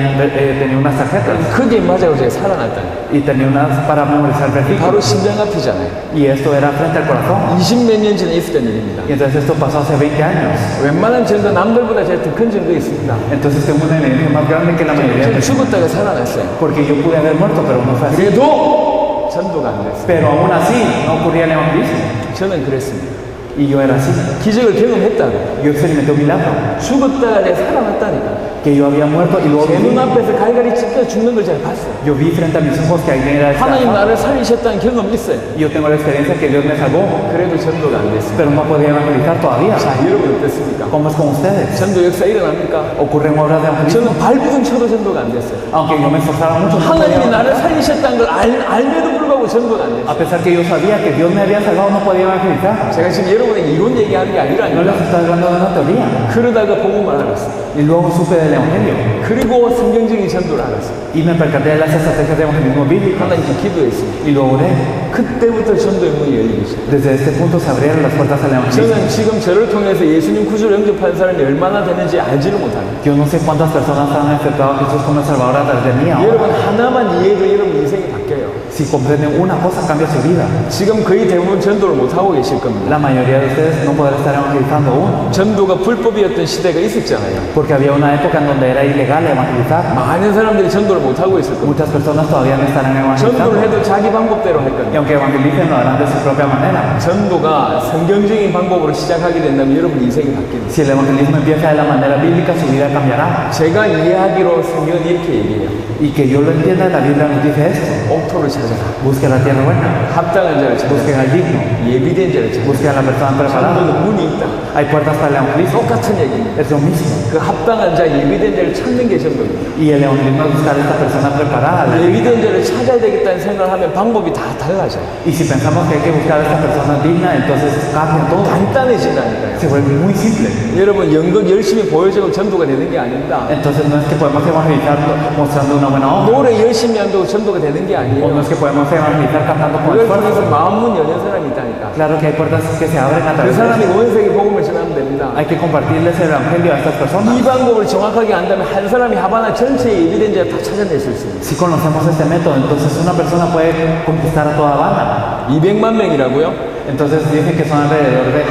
unas tarjetas 그게 맞아요. 제가 살아났다니. y tenía unas para memorizar versículos. 바로 심장 앞이잖아요. Y esto era frente al corazón. 20몇 년 전에 있었던 일입니다. Y entonces esto pasó hace 20 años. 웬만한 증거 남들보다 제가 더 큰 증거 있습니다. Entonces tengo una evidencia más grande que la mayoría 전 de personas. 죽었다가 살아났어요. Porque yo pude haber muerto, pero no fue así. 그래도 전도가 안 됐어요. Pero aún así no ocurría el evangelismo. 저는 그랬습니다. Y yo era así. 기적을 경험했다고. Yo experimenté un milagro. 죽었다가 내가 살아났다니까. Que yo había muerto y luego 제 viví. 눈앞에서 갈갈이 찢겨 죽는 걸 제가 봤어요. Yo vi frente a mis ojos que alguien era 하나님 esclavo. 나를 살리셨다는 경험이 있어요. Y yo tengo la experiencia que Dios me salvó, 그래도 전도가 안 됐어요. pero no podía evangelizar todavía. 자, 여러분 어땠습니까? ¿Cómo es con ustedes? 전도 역사 일어납니까? Ocurren obras de evangelismo. 저는 발부둥 쳐도 전도가 안 됐어요. Aunque yo me esforzara mucho, no podía 하나님이 나를 evangelizar. 살리셨다는 걸 알면도 불구하고 전도가 안 됐어요. A pesar que yo sabía que Dios me había salvado, no podía evangelizar. 제가 지금 여러분에게 이론 얘기하는 게 No les 아니라 estoy hablando de una teoría. 그러다가 복음을 알았어요. Y luego supe del evangelio. 그리고 성경적인 전도를 알았어요. Y me percaté de las estrategias de evangelismo bíblico. 하나님께 기도했어요. Y lo oré. 그때부터 전도의 문이 열리기 시작해요. Desde este punto se abrieron las puertas al evangelismo. 저는 지금 저를 통해서 예수님 구주를 영접한 사람이 얼마나 되는지 알지를 못합니다. Yo no sé cuántas personas han aceptado a Jesús como el Salvador a través de mí ahora. 여러분 하나만 이해해도 여러분 인생이 바뀌어요. Si comprenden una cosa, cambia su vida. 지금 거의 대부분 전도를 못하고 계실 겁니다. La mayoría de ustedes no podrán estar evangelizando aún. 전도가 불법이었던 시대가 있었잖아요. Porque había una época en donde era ilegal evangelizar. 많은 사람들이 전도를 못하고 있을 겁니다. Muchas personas todavía no estarán 전도를 evangelizando. 해도 자기 방법대로 할 Y 겁니다. aunque evangelicen, lo harán de su propia manera. 전도가 성경적인 방법으로 시작하게 된다면 여러분 인생이 바뀝니다. Si el evangelismo empieza de la manera bíblica, su vida cambiará. 제가 이해하기로 성경은 이렇게 얘기해요. Y que yo lo entienda, la Biblia nos dice esto. 옥토를 찾아라. Busque la tierra buena. 합당한 자를 찾아라. Busquen al digno. 예비된 자를 찾아라. Busquen a la persona preparada. 전도는 문이 있다. Hay puertas para el evangelismo. 똑같은 얘기입니다. Es lo mismo. 그 합당한 자, 예비된 자를 찾는 게 전도입니다. Y el evangelismo es buscar a esta persona preparada. la 예비된 digna. 자를 찾아야 되겠다는 생각을 하면 방법이 다 달라져요. Y si pensamos que hay que buscar a esta persona digna, entonces cambia todo. 간단해지다니까요. Se vuelve muy simple. 여러분 연극 열심히 보여주고 전도가 되는 게 아닙니다. Entonces no es que podemos evangelizar mostrando una buena obra. 노래 열심히 한다고 전도가 되는 게 O no 아니에요. es que podemos evangelizar cantando con 그걸 통해서 esfuerzo. 마음문 여는 사람이 있다니까. Claro que hay puertas que se abren a 그 través de 사람이 eso. 온 세계 복음을 전하면 됩니다. Hay que compartirles el evangelio a estas personas. 이 방법을 정확하게 안다면 한 사람이 하바나 전체에 예비된 자를 다 찾아낼 수 있습니다. Si conocemos este método, entonces una persona puede conquistar a toda Habana. 200만 명이라고요? Entonces dicen que son alrededor de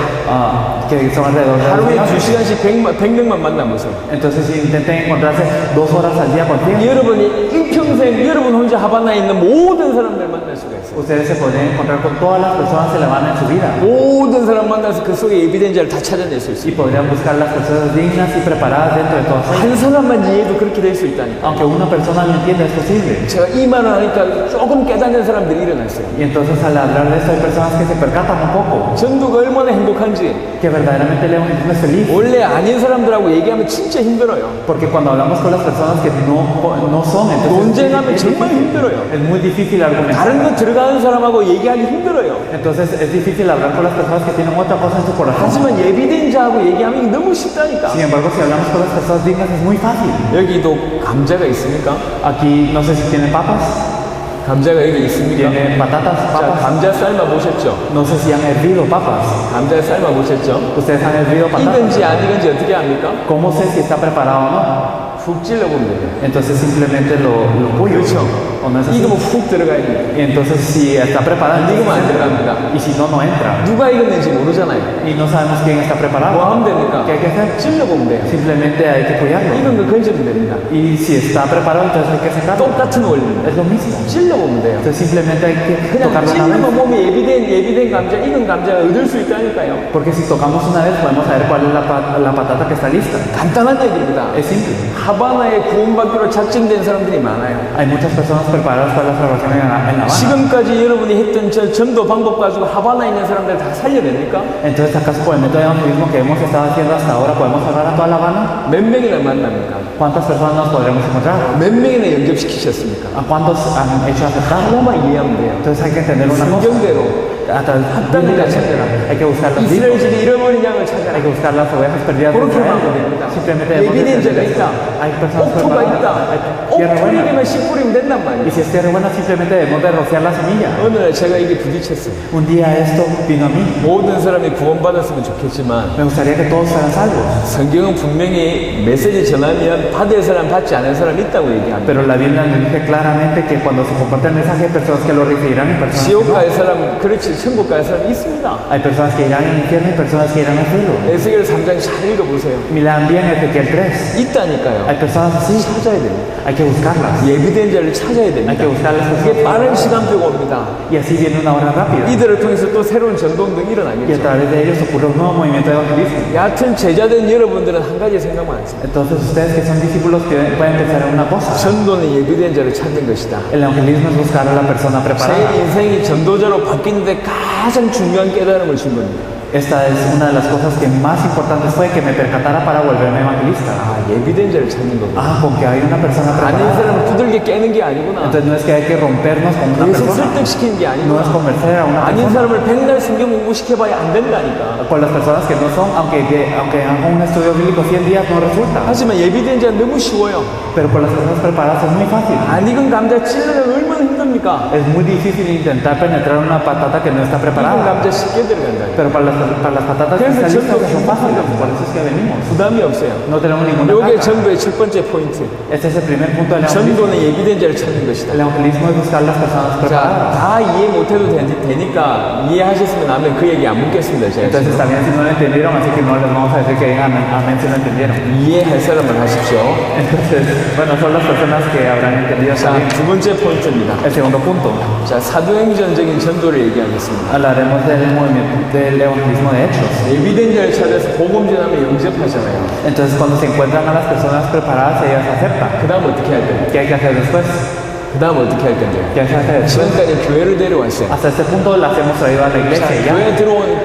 하루에 2 2시간씩 100명만 만나면서 Entonces si intenten encontrarse 2 horas al día con tiempo, 여러분이 일평생 여러분 혼자 하바나에 있는 모든 사람들 만날 수가 있어요. ustedes se podrían encontrar con todas las personas de La Habana en su vida. 모든 사람 만나서 그 속에 예비된 자를 다 찾아낼 수 있어요. Y podrían buscar las personas dignas y preparadas dentro de todas ellas. 한 사람만 이해해도 그렇게 될 수 있다니까. Aunque una persona no entienda, es posible. 제가 이 말을 하니까 조금 깨닫는 사람들이 일어났어요. Y entonces al hablar de esto hay personas que se percatan un poco, 전도가 얼마나 행복한지. que verdaderamente el evangelismo es feliz. 원래 아닌 사람들하고 얘기하면 진짜 힘들어요. Porque cuando hablamos con las personas que no son, entonces 논쟁하면 정말 힘들어요. es muy difícil argumentar. 다른 거 들어가는 사람하고 얘기하기 힘들어요. Entonces es difícil hablar con las personas que tienen otra cosa en su corazón. 하지만 예비된 자하고 얘기하면 이게 너무 쉽다니까. Sin embargo, si hablamos con las personas dignas es muy fácil. 여기도 감자가 있습니까? Aquí no sé si tienen papas, 감자가 여기 있습니까? tienen patatas, 자, papas. 감자 삶아 보셨죠? No sé si han hervido papas. 감자 삶아 보셨죠? Ustedes han hervido patatas. 익은지 안 익은지 어떻게 합니까? ¿Cómo sé si está preparado o no? 훅 찔러보면 돼요. Entonces simplemente lo puyo. 그렇죠. ¿O no es así? 익으면 훅 들어가야 돼요. Y entonces si está preparado, 안 익으면 안 entonces 들어갑니다. entra. Y si no, no entra. 누가 익었는지 모르잖아요. Y no sabemos quién está 뭐 preparado. 하면 됩니까? ¿Qué hay que hacer? 찔러보면 돼요. Simplemente hay que cuidarlo. 익은 거 건져도 됩니다. Y si está preparado, entonces hay que sacarlo. 똑같은 원리입니다. Es lo mismo. 찔러보면 돼요. Entonces simplemente hay que 그냥 tocarlo una 찔르면 vez. 몸에 예비된 감자, 익은 감자가 얻을 수 있다니까요. Porque si tocamos una vez podemos saber cuál es la patata que está lista. 간단한 얘기입니다. Es simple. 하바나에 구원받기로 작정된 사람들이 많아요. Hay muchas personas preparadas para la salvación en La Habana. 지금까지 여러분이 했던 저 전도 방법 가지고 하바나에 있는 사람들 다 살려냅니까? Entonces, ¿acaso por el método de evangelismo que hemos estado haciendo hasta ahora podemos salvar a toda La Habana? 몇 명이나 만납니까? ¿Cuántas personas nos podremos encontrar? 몇 명이나 영접시키셨습니까? ¿A cuántos han hecho aceptar? 하나만 이해하면 돼요. Entonces hay que entender una cosa. 성경대로 A través de la Biblia, hay que buscar las 이스라엘 vidas, 집이 잃어버린 양을 찾아라. hay que buscar las ovejas perdidas de 그렇게 하면 Israel. 됩니다. Simplemente debemos 예비된 자가 entender 있다. esto. Hay personas 옥토가 preparadas, 있다. hay 옥 tierra buena. 뿌리면 씨 뿌리면 된단 말이에요. Y si es tierra buena, simplemente debemos de rociar la semilla. 어느 날 제가 이게 부딪혔어요. Un día esto vino a mí. 모든 사람이 구원받았으면 좋겠지만 Me gustaría que todos fueran salvos. 성경은 분명히 메시지 전하면 받을 사람 받지 않은 사람 있다고 얘기합니다. Pero la Biblia nos dice claramente que cuando se comparte el mensaje hay personas que lo recibirán y personas que 지옥 no. 갈 사람 그렇지 천국 갈 사람이 있습니다. Hay personas que irán al infierno y personas que irán al cielo. 에스겔 3장 잘 읽어보세요. Miran bien Ezequiel 3. 있다니까요. Hay personas así. 찾아야 됩니다. Hay que buscarlas. 예비된 자를 찾아야 Hay 됩니다. que buscarlas. 이게 빠른 시간표가 옵니다. Y así viene una hora rápida. 이들을 통해서 또 새로운 전도운동이 Y a 일어나겠죠. través de ellos ocurre un nuevo movimiento de evangelismo. 여하튼 제자된 여러분들은 한 가지 생각만 하세요. Entonces ustedes que son discípulos pueden pensar en una cosa. 전도는 예비된 자를 찾는 것이다. El evangelismo es buscar a la persona 제 preparada. 인생이 전도자로 바뀌는데 가장 중요한 깨달음을 준 겁니다. Esta es una de las cosas que más importantes fue que me percatara para volverme evangelista. 아, 예비된 자를 찾는 겁니다. Ah, con que hay una persona 아닌 preparada. 사람을 두들겨 깨는 게 아니구나. Entonces no es que hay que rompernos con una 그래서 persona. 설득시키는 게 No es 아니구나. convencer a una 아닌 persona. 사람을 백날 성경 공부시켜봐야 안 된다니까. Con las personas que no son, aunque hagan un estudio bíblico 100 días no resulta. 하지만 예비된 자는 너무 쉬워요. Pero con las personas preparadas es muy fácil. 안 익은 감자 찔러면 얼마나 힘듭니까? Es muy difícil intentar penetrar una patata que no está 익은 preparada. 감자 쉽게 들어간다. Pero para las patatas que están listas que son fáciles, por eso es que venimos. 부담이 없어요. No tenemos ninguna 이게 carga. 전도의 첫 번째 포인트. Este es el primer punto del evangelismo. 전도는 예비된 자를 찾는 것이다. El evangelismo es buscar las personas 자, preparadas. 다 이해 못해도 되니까 이해하셨으면 아멘 그 얘기 안 묻겠습니다. 제가 Entonces también si no lo entendieron, así que no les vamos a decir que digan amén si lo entendieron. 이해할 사람을 하십시오. Entonces, bueno, son las personas que habrán entendido 자, también. 두 번째 포인트입니다. El segundo punto, 자, 사도행전적인 전도를 얘기하겠습니다. hablaremos del movimiento del evangelismo de hechos. 예비된 자를 찾아서 복음 전하면 영접하잖아요. Entonces cuando se encuentran a las personas preparadas, ellas aceptan. 그 다음 어떻게 할 건데? ¿Qué hay que hacer después? 그 다음 어떻게 할 건데? ¿Qué hay que hacer después? 지금까지 교회를 데려왔어요. Hasta este punto las hemos traído a la 자, iglesia ya.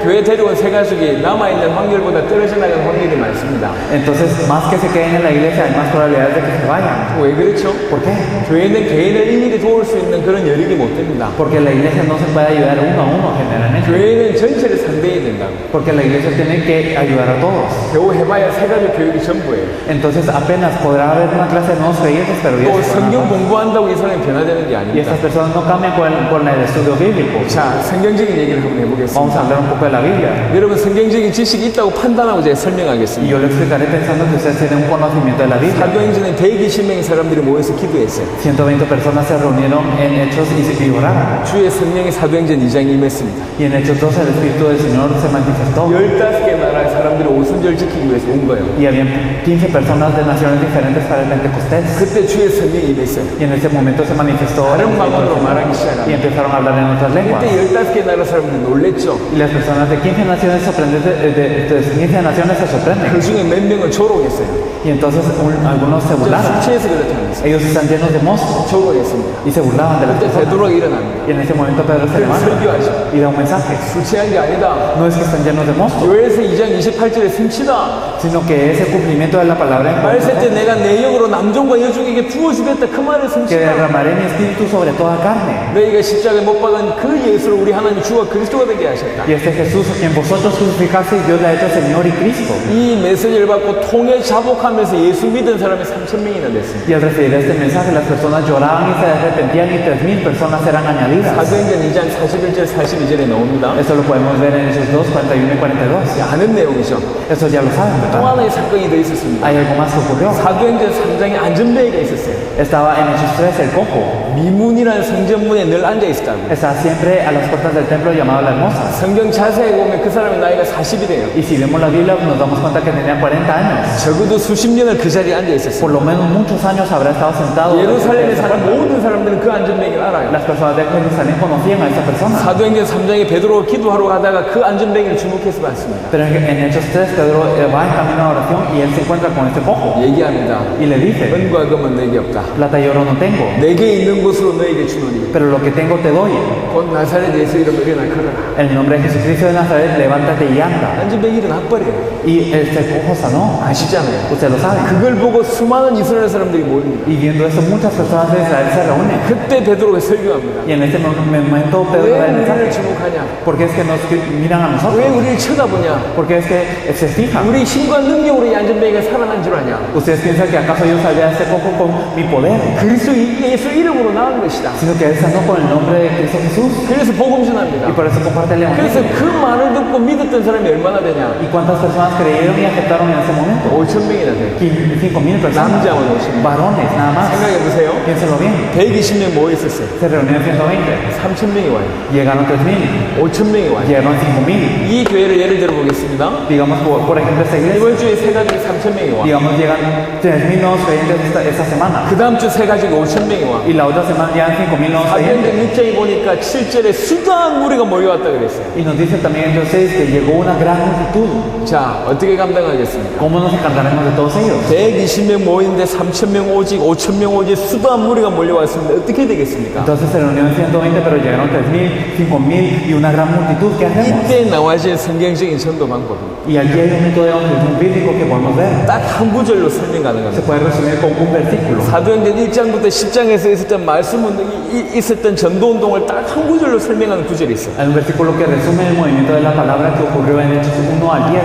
교회 데려온 새 가족이 남아있는 확률보다 떨어져 나가는 확률이 많습니다. Entonces, más que se queden en la iglesia, hay más probabilidades de que se vayan. 왜 그렇죠? ¿Por qué? 교회는 개인을 일일이 도울 수 있는 그런 여력이 못 됩니다. Porque la iglesia no se puede ayudar uno a uno generalmente. 교회는 전체를 상대해야 된다고. Porque la iglesia tiene que ayudar a todos. 겨우 해봐야 새 가족 교육이 전부예요. Entonces apenas podrá haber una clase de nuevos creyentes, pero ya 또 se van a- 성경 공부한다고 이 사람이 변화되는 게 Y 아닙니다. estas personas no cambian con el estudio bíblico. 자, 성경적인 얘기를 한번 Vamos a 해보겠습니다. hablar un poco de la Biblia. 여러분 성경적인 지식이 있다고 판단하고 제가 Y 설명하겠습니다. yo le explicaré pensando que ustedes tienen un conocimiento de la Biblia. 사도행전에 120명의 사람들이 모여서 기도했어요. 120 personas se reunieron en Hechos y oraron. 주의 성령이 사도행전 2장에 임했습니다. Y en Hechos 2 el Espíritu del Señor se manifestó. 15개 나라의 사람들이 오순절 지키기 위해서 온 거예요. Y había 15 personas de naciones diferentes para el Pentecostés. 그때 주의 성령이 임했어요. Y en ese momento se manifestó el 다른 Espíritu del 방언으로 Señor. 말하기 Y 시작합니다. empezaron a hablar en otras lenguas. 그때 15개 나라 사람들이 놀랬죠. Y las personas de 15 naciones de 15 naciones se sorprenden. 그 중에 몇 명은 조롱했어요. Y entonces algunos se 술 burlaban. 취해서 그렇다면서 Ellos están llenos de mosto 조롱했습니다. y se burlaban de las 그때 personas. 베드로가 일어납니다. Y en ese momento Pedro se levanta 설교하죠. y da un mensaje. 술 취한 게 아니다. No es que están llenos de mosto, 요엘서 2장 28절에 승치다. sino que es el cumplimiento de la palabra en 말세 때 Juan, 내가 내 영으로 남종과 여종에게 부어주겠다. 그 말을 que 승치다. derramaré mi espíritu sobre toda carne. 너희가 십자가에 못 박은 그 예수를 우리 하나님 주와 그리스도가 되게 하셨다. Y este Jesús, a quien vosotros crucificasteis, Dios le ha hecho Señor y Cristo. 이 메시지를 받고 통해 자복하면서 예수 믿은 사람이 3,000명이나 됐습니다. Y al recibir este mensaje, las personas lloraban y se arrepentían y 3,000 personas eran añadidas. 사도행전 2장 41절 42절에 나옵니다. Esto lo podemos ver en Hechos 2, 41 y 42. 아는 내용이죠. Eso ya lo saben, 또 ¿verdad? 하나의 사건이 더 있었습니다. Hay algo más que ocurrió. 사도행전 3장에 안전뱅이가 있었어요. Estaba en Hechos 3 el cojo. 미문이라는 성전문에 늘 앉아 있었다고. Estaba siempre a las puertas del templo llamado la hermosa. 성경 자세히 보면 그 사람의 나이가 40이래요. Y si vemos la Biblia, nos damos cuenta que tenía 40 años. 적어도 수십 년을 그 자리에 앉아 있었어요. Por lo menos muchos años habrá estado sentado. 예루살렘에 사는 모든 사람들은 그 안전뱅이를 알아요. Las personas de Jerusalén conocían a esta persona. 사도행전 3장에 베드로가 기도하러 가다가 그 안전뱅이를 주목해서 봤습니다. Pero en Hechos 3, Pedro va en camino a oración y él se encuentra con este cojo. 얘기합니다. Y le dice, 은과 금은 내게 없다. plata y oro no tengo, 내게 있는 곳으로 너에게 주노니 pero lo que tengo te doy. 곧 나사렛 예수 이름으로 일어나 걸어라. En el nombre de Jesucristo de Nazaret, levántate y anda. 안전뱅이 일어나버려요. Y este cojo sanó. 아시잖아요. Usted lo sabe. 그걸 보고 수많은 이스라엘 사람들이 모입니다. Y viendo esto, muchas personas de Israel se reúnen. 그때 베드로가 설교합니다. Y en este momento Pedro 왜 da el 우리를 mensaje. 주목하냐? ¿Por qué es que nos miran a 왜 nosotros? 우리를 쳐다보냐? ¿Por qué es que se fijan? 우리 힘과 능력으로 이 안전뱅이가 살아난 줄 아냐? Ustedes piensan que acaso yo salvé a este cojo con mi poder, 그리스도 예수 이름으로 나온 것이다. sino que él sanó con el nombre de Cristo Jesús. 그래서 복음 전합니다. Y por eso comparte el 그래서 evangelio. 그 말을 듣고 믿었던 사람이 얼마나 되냐? ¿Y cuántas personas creyeron y aceptaron en ese momento? 5,000명이나 돼요. 5,000 personas. 남자만 50명. Varones, nada más. 생각해 보세요. Piénselo bien. 120명 120명 모여 있었어요. Se reunieron 120. 3,000명이 와요. Llegaron 3.000. 5,000명이 와요. Llegaron 5.000. 이 교회를 예를 들어 보겠습니다. Digamos, por ejemplo, esta iglesia. 이번 주에 세 가족이 3,000명이 와. Digamos, llegan 3.000 nuevos creyentes esta semana. 그 다음 주 세 가족이 5,000명이 와. Y la otra semana llegan 5.000 nuevos creyentes. 사도행전 6장에 보니까 7절에 수다한 무리가 몰려왔다 그랬어요. Y nos dice también en Hechos 6 que llegó una gran multitud. 자, 어떻게 감당하겠습니까? ¿Cómo nos encargaremos de todos ellos? 120명 모이는데 3,000명 오직, 5,000명 오직 수다한 무리가 몰려왔습니다. 어떻게 되겠습니까? Entonces se reunieron 120, pero llegaron 3.000, 5.000 y una gran multitud. ¿Qué hacemos? 이때 나와진 성경적인 전도 방법입니다. Y aquí hay un método bíblico que podemos ver. 딱 한 구절로 설명 Se 가능합니다. puede resumir con un versículo. 사도행전 1장부터 10장에서 있었던 말씀 운동이 있었던 전도 운동을 딱 한 구절로 설명하는 구절이 있어요. Hay un versículo que resume el movimiento de la palabra que ocurrió en Hechos 1 al 10.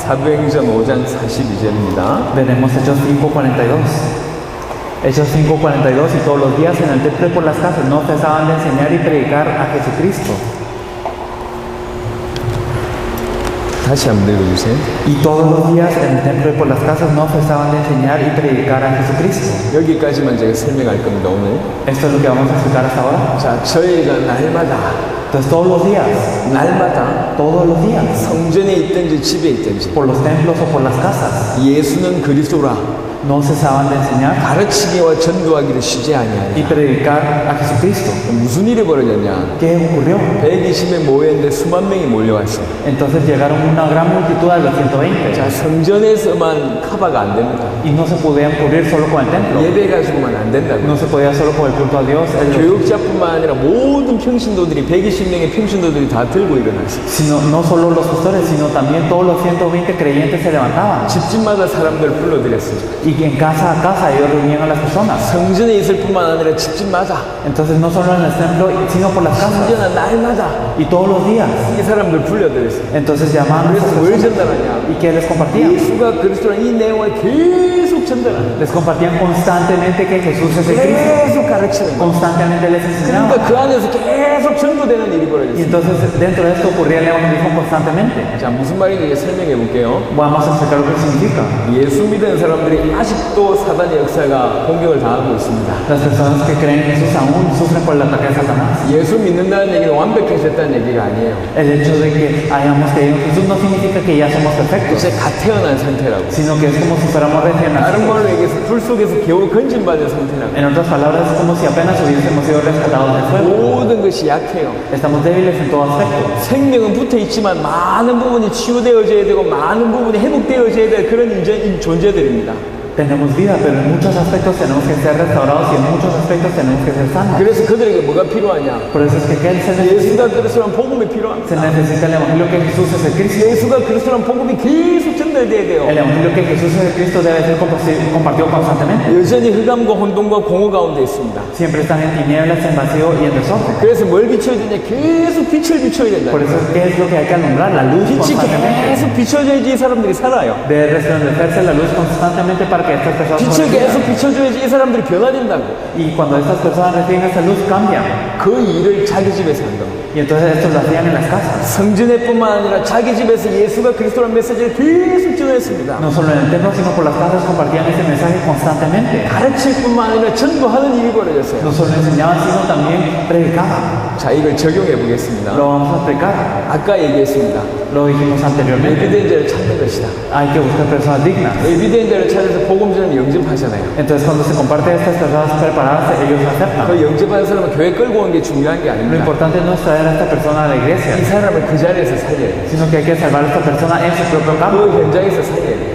사도행전 5장 42절입니다. Veremos Hechos 5:42. Hechos 5:42, y todos los días en el templo y por las casas no cesaban de enseñar y predicar a Jesucristo. 다시 한번 읽어주세요. Y todos los días en el templo y por las casas no cesaban de enseñar y predicar a Jesucristo. 여기까지만 제가 설명할 겁니다, 오늘. Esto es lo que vamos a explicar hasta ahora. 자, 저희가 날마다 Entonces todos los días, todos los días, 성전에 있든지 집에 있든지 por los templos o por las casas, 예수는 그리스도라 no cesaban de enseñar 가르치기와 전도하기를 쉬지 아니하냐. y predicar a Jesucristo. 무슨 일이 벌어졌냐? ¿Qué ocurrió? 120명 모였는데 수만 명이 몰려왔어요. Entonces llegaron una gran multitud a los 120 자, 성전에서만 커버가 안 됩니다. y no se podían cubrir solo con el templo. 예배 가지고만 안 된다고. No se podía solo con el culto a Dios, 교육자뿐만 아니라 모든 평신도들이 120명의 평신도들이 다 들고 일어났어요. sino no solo los pastores, sino también todos los 120 creyentes se levantaban. 집집마다 사람들 불러들였어요. Y en casa a casa ellos reunían a las personas. 성전에 있을 뿐만 아니라 집집마다 Entonces no solo en el templo, sino por las casas. 성전은 날마다 Y todos los días. 이 사람들 불러들였어요. Entonces llamaban a 그래서 esas 뭘 personas. 전달하냐? ¿Y qué les compartían? 예수가 그리스도라는 이 내용을 계속 전달하는 Les compartían constantemente que Jesús es el Cristo. 계속 가르치는 거예요. Constantemente les enseñaban. 그러니까 그 안에서 계속 전도되는 일이 Y 벌어졌어요. entonces dentro de esto ocurría el evangelismo constantemente. 자, 무슨 말인지 설명해 볼게요. Vamos a explicar lo que significa. 예수 믿는 사람들이 아직도 사단의 역사가 공격을 당하고 있습니다. Las personas que creen en Jesús aún sufren por el ataque de Satanás. 예수 믿는다는 얘기는 완벽해졌다는 얘기가 아니에요. El hecho de que hayamos creído en Jesús no significa que ya somos perfectos, 이제 갓 태어난 상태라고. sino que es como si fuéramos recién 다른 nacidos. 말로 얘기해서 불 속에서 겨우 건진받은 상태라고. En otras palabras, es como si apenas hubiésemos sido rescatados del fuego. 모든 것이 약해요. Estamos débiles en todo aspecto. 생명은 붙어 있지만 많은 부분이 치유되어져야 되고 많은 부분이 회복되어져야 될 그런 존재들입니다. Tenemos vida, pero en muchos aspectos tenemos que ser restaurados y en muchos aspectos tenemos que ser sanos. 그래서 그들에게 뭐가 필요하냐? Por eso es que ¿qué se necesita? 예수가 그리스도란 복음이 필요합니다. Se necesita el evangelio que Jesús es el Cristo. 예수가 그리스도란 복음이 계속 전달돼야 돼요. El evangelio que Jesús es el Cristo debe ser compartido constantemente. 여전히 흑암과 혼돈과 공허 가운데 있습니다. Siempre están en tinieblas, en vacío y en desorden. 그래서 뭘 비춰야 되냐? 계속 빛을 비춰야 된다. Por eso, ¿qué es lo que hay que alumbrar? La luz 빛이 constantemente. 계속 비춰져야지 이 사람들이 살아요. Debe resplandecerse la luz constantemente para que estas personas 빛을 계속 비춰줘야지 이 사람들이 변화된다고. y cuando estas personas reciben esa luz cambian. 그 일을 자기 집에서 한다고. Y entonces esto lo hacían en las casas. 성전에뿐만 아니라 자기 집에서 예수가 그리스도라는 메시지를 계속 전했습니다. No solo en el templo, sino por las casas compartían ese mensaje constantemente. 가르칠 뿐만 아니라 전도하는 일이 벌어졌어요. No solo enseñaban, sino también predicaban. 자, 이걸 적용해 보겠습니다. Lo vamos a explicar. 아까 얘기했습니다. Lo dijimos anteriormente. 에비덴저를 찾는 것이다. Hay que buscar personas dignas. 에비덴저를 찾아서 복음 전을 영접하잖아요. Entonces cuando se comparte a estas personas preparadas, ellos aceptan. 그 영접하는 사람은 교회 끌고 오는 게 중요한 게 Lo 아닙니다. importante no es traer a esta persona a la iglesia, 이 사람을 그 자리에서 살려야 돼요. sino que hay que salvar a esta persona en su propio campo, 그 현장에서 살려야 돼요.